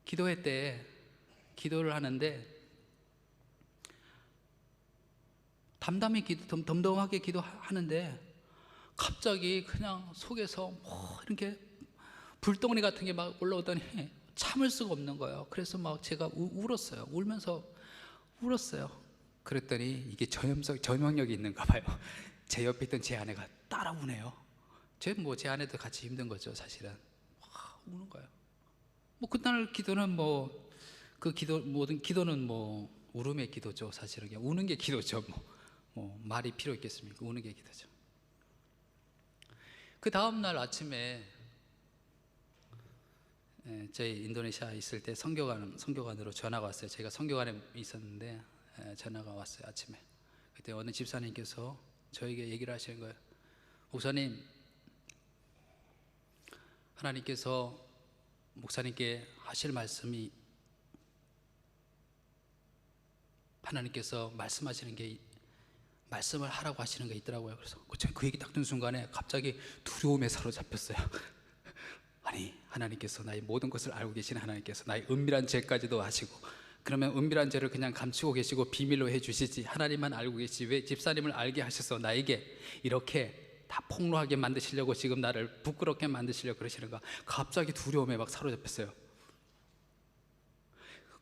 기도회 때 기도를 하는데 담담히 덤덤하게 기도하는데 갑자기 그냥 속에서 뭐 이렇게 불덩어리 같은 게 막 올라오더니 참을 수가 없는 거예요. 그래서 막 제가 울었어요. 울면서 울었어요. 그랬더니 이게 저명력이 있는가 봐요. 제 옆에 있던 제 아내가 따라 우네요. 제 아내도 같이 힘든 거죠, 사실은. 우는 거예요. 뭐 그날 기도는 모든 기도는 울음의 기도죠, 사실은. 그냥 우는 게 기도죠. 말이 필요 있겠습니까? 우는 게 기도죠. 그 다음 날 아침에 저희 인도네시아에 있을 때 선교관으로 전화가 왔어요. 제가 선교관에 있었는데 전화가 왔어요, 아침에. 그때 어느 집사님께서 저에게 얘기를 하시는 거예요. 목사님, 하나님께서 목사님께 하실 말씀이, 하나님께서 말씀을 하라고 하시는 게 있더라고요. 그래서 그 얘기 딱 듣는 순간에 갑자기 두려움에 사로잡혔어요. 아니, 하나님께서 나의 모든 것을 알고 계시는 하나님께서 나의 은밀한 죄까지도 아시고, 그러면 은밀한 죄를 그냥 감추고 계시고 비밀로 해주시지, 하나님만 알고 계시지 왜 집사님을 알게 하셔서 나에게 이렇게 다 폭로하게 만드시려고 지금 나를 부끄럽게 만드시려고 그러시는가. 갑자기 두려움에 막 사로잡혔어요.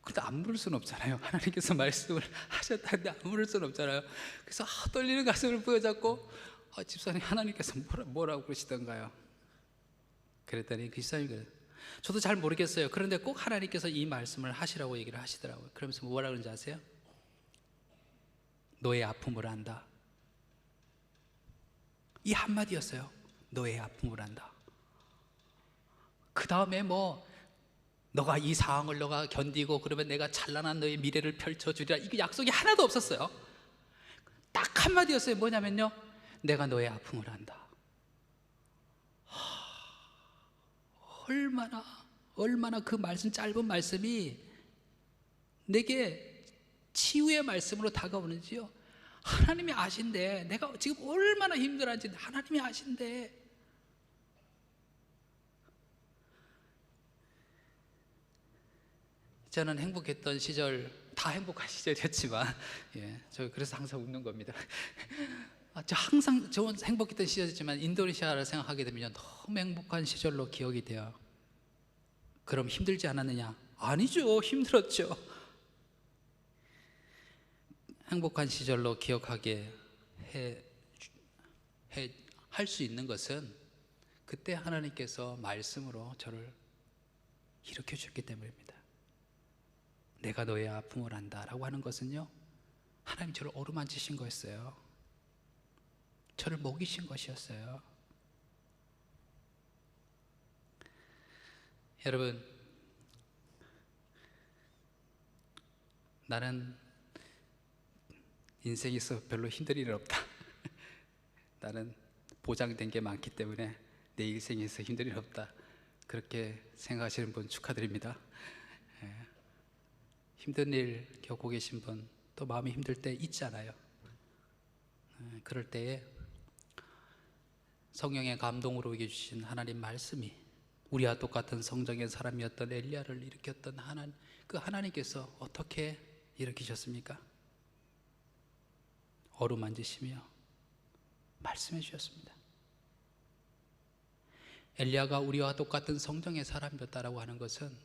그런데 안 물을 수는 없잖아요. 하나님께서 말씀을 하셨다는데 안 물을 수는 없잖아요. 그래서 떨리는 가슴을 부여잡고 집사님, 하나님께서 뭐라고 그러시던가요? 그랬더니 그 집사님이 그래요. 저도 잘 모르겠어요. 그런데 꼭 하나님께서 이 말씀을 하시라고 얘기를 하시더라고요. 그러면서 뭐라 그러는지 아세요? 너의 아픔을 안다. 이 한마디였어요. 너의 아픔을 안다. 그 다음에 너가 이 상황을 너가 견디고 그러면 내가 찬란한 너의 미래를 펼쳐주리라, 이게 약속이 하나도 없었어요. 딱 한마디였어요. 뭐냐면요, 내가 너의 아픔을 안다. 얼마나 그 말씀, 짧은 말씀이 내게 치유의 말씀으로 다가오는지요. 하나님이 아신대. 내가 지금 얼마나 힘들어하는지 하나님이 아신대. 저는 행복했던 시절, 다 행복한 시절이었지만, 저 그래서 항상 웃는 겁니다. 저 행복했던 시절이지만 인도네시아를 생각하게 되면 너무 행복한 시절로 기억이 돼요. 그럼 힘들지 않았느냐? 아니죠, 힘들었죠. 행복한 시절로 기억하게 할 수 있는 것은 그때 하나님께서 말씀으로 저를 일으켜 주셨기 때문입니다. 내가 너의 아픔을 안다라고 하는 것은요, 하나님 저를 어루만지신 거였어요. 저를 먹이신 것이었어요. 여러분, 나는 인생에서 별로 힘들 일은 없다. 나는 보장된 게 많기 때문에 내 인생에서 힘들 일 없다. 그렇게 생각하시는 분 축하드립니다. 힘든 일 겪고 계신 분, 또 마음이 힘들 때 있잖아요. 그럴 때에 성령의 감동으로 이겨주신 하나님 말씀이 우리와 똑같은 성정의 사람이었던 엘리야를 일으켰던 그 하나님께서 어떻게 일으키셨습니까? 어루만지시며 말씀해 주셨습니다. 엘리야가 우리와 똑같은 성정의 사람이었다라고 하는 것은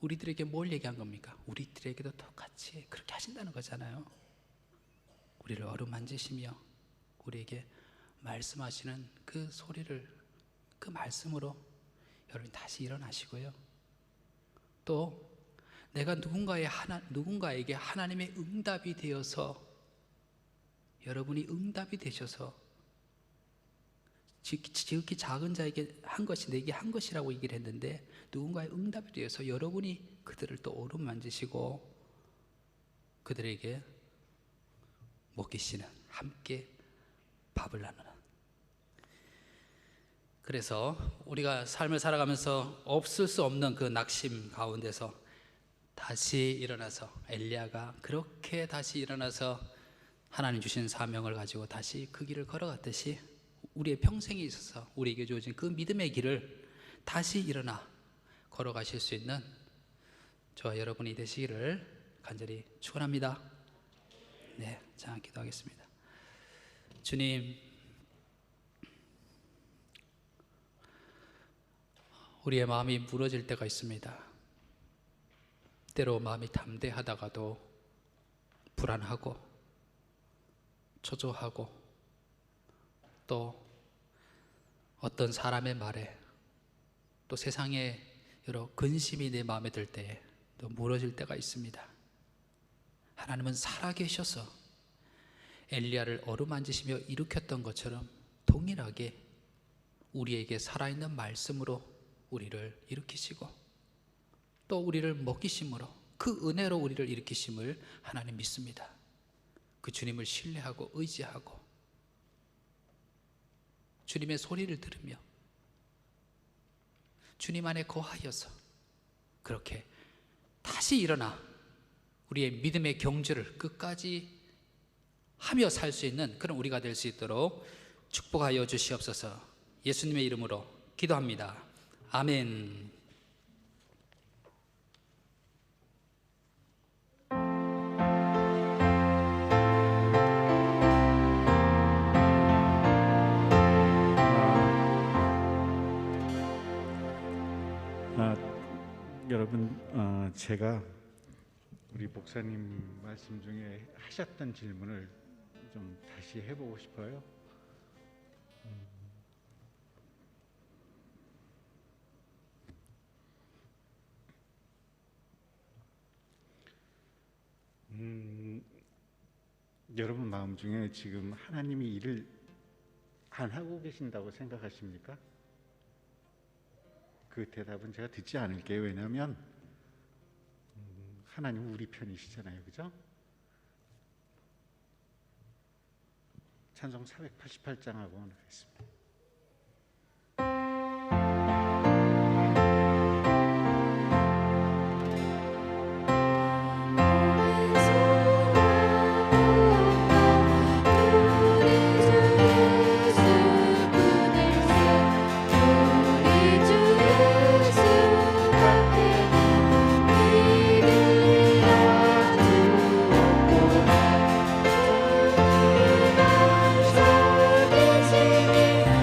우리들에게 뭘 얘기한 겁니까? 우리들에게도 똑같이 그렇게 하신다는 거잖아요. 우리를 어루만지시며 우리에게 말씀하시는 그 소리를, 그 말씀으로 여러분 다시 일어나시고요. 또 내가 누군가에게 하나님의 응답이 되어서, 여러분이 응답이 되셔서, 지극히 작은 자에게 한 것이 내게 한 것이라고 얘기를 했는데, 누군가의 응답이 되어서 여러분이 그들을 또 어루만지시고 그들에게 먹이시는, 함께 밥을 나누는. 그래서 우리가 삶을 살아가면서 없을 수 없는 그 낙심 가운데서 다시 일어나서, 엘리야가 그렇게 다시 일어나서 하나님 주신 사명을 가지고 다시 그 길을 걸어갔듯이 우리의 평생에 있어서 우리에게 주어진 그 믿음의 길을 다시 일어나 걸어가실 수 있는 저와 여러분이 되시기를 간절히 축원합니다. 네, 자, 기도하겠습니다. 주님, 우리의 마음이 무너질 때가 있습니다. 때로 마음이 담대하다가도 불안하고 초조하고, 또 어떤 사람의 말에, 또 세상의 여러 근심이 내 마음에 들 때에 또 무너질 때가 있습니다. 하나님은 살아계셔서 엘리야를 어루만지시며 일으켰던 것처럼 동일하게 우리에게 살아있는 말씀으로 우리를 일으키시고, 또 우리를 먹이심으로, 그 은혜로 우리를 일으키심을 하나님 믿습니다. 그 주님을 신뢰하고 의지하고 주님의 소리를 들으며 주님 안에 거하여서 그렇게 다시 일어나 우리의 믿음의 경주를 끝까지 하며 살 수 있는 그런 우리가 될 수 있도록 축복하여 주시옵소서. 예수님의 이름으로 기도합니다. 아멘. 여러분, 제가 우리 목사님 말씀 중에 하셨던 질문을 좀 다시 해보고 싶어요. 여러분 마음 중에 지금 하나님이 일을 안 하고 계신다고 생각하십니까? 그 대답은 제가 듣지 않을게요. 왜냐하면 하나님은 우리 편이시잖아요, 그죠? 찬송 488장하고 하겠습니다. 주님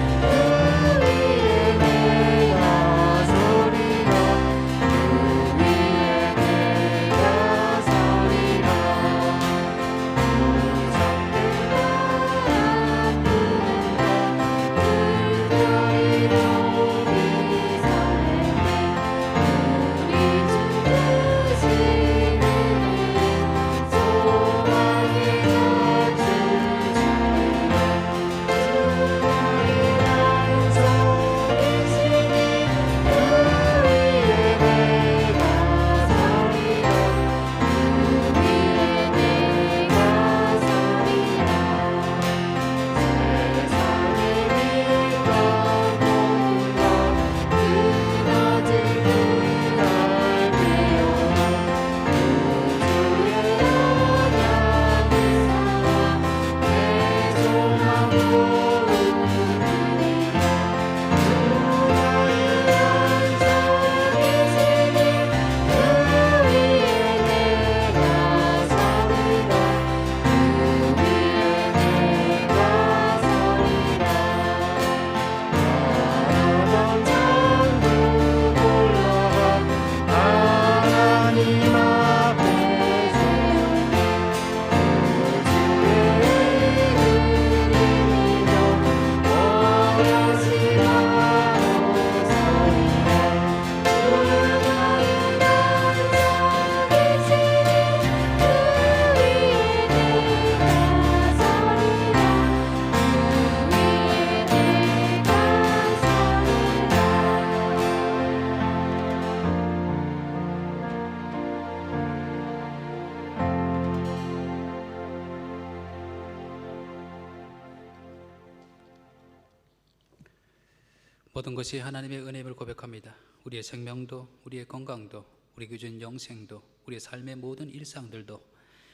모든 것이 하나님의 은혜임을 고백합니다. 우리의 생명도, 우리의 건강도, 우리 교준 영생도, 우리의 삶의 모든 일상들도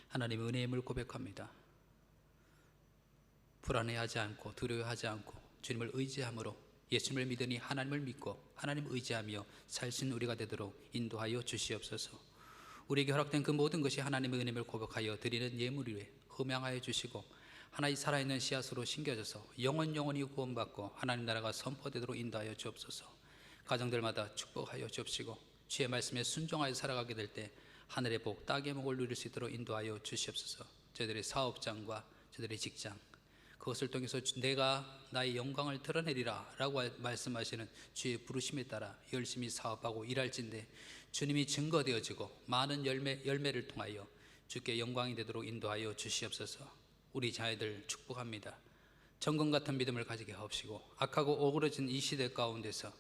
하나님의 은혜임을 고백합니다. 불안해하지 않고 두려워하지 않고 주님을 의지함으로 예수님을 믿으니 하나님을 믿고 하나님을 의지하며 살 수 있는 우리가 되도록 인도하여 주시옵소서. 우리에게 허락된 그 모든 것이 하나님의 은혜임을 고백하여 드리는 예물 위에 흠양하여 주시고 하나의 살아있는 씨앗으로 심겨져서 영원히 구원받고 하나님 나라가 선포되도록 인도하여 주옵소서. 가정들마다 축복하여 주옵시고 주의 말씀에 순종하여 살아가게 될 때 하늘의 복 땅의 복을 누릴 수 있도록 인도하여 주시옵소서. 저희들의 사업장과 저희들의 직장 그것을 통해서 내가 나의 영광을 드러내리라 라고 말씀하시는 주의 부르심에 따라 열심히 사업하고 일할진대 주님이 증거되어지고 많은 열매를 통하여 주께 영광이 되도록 인도하여 주시옵소서. 우리 자녀들 축복합니다. 정금 같은 믿음을 가지게 하옵시고 악하고 오그러진 이 시대 가운데서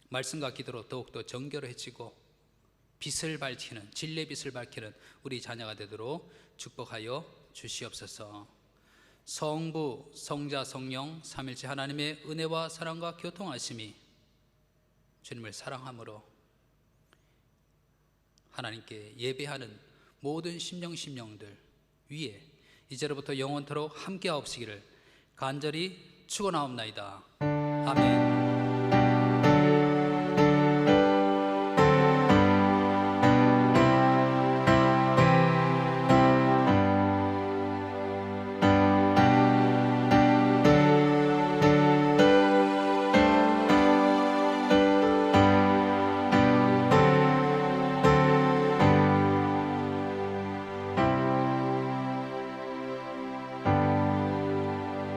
말씀과 기도로 더욱더 정결해지고 빛을 밝히는 진리의 빛을 밝히는 우리 자녀가 되도록 축복하여 주시옵소서. 성부, 성자, 성령, 삼일체 하나님의 은혜와 사랑과 교통하심이 주님을 사랑함으로 하나님께 예배하는 모든 심령들 위에 이제로부터 영원토록 함께하옵시기를 간절히 축원하옵나이다. 아멘.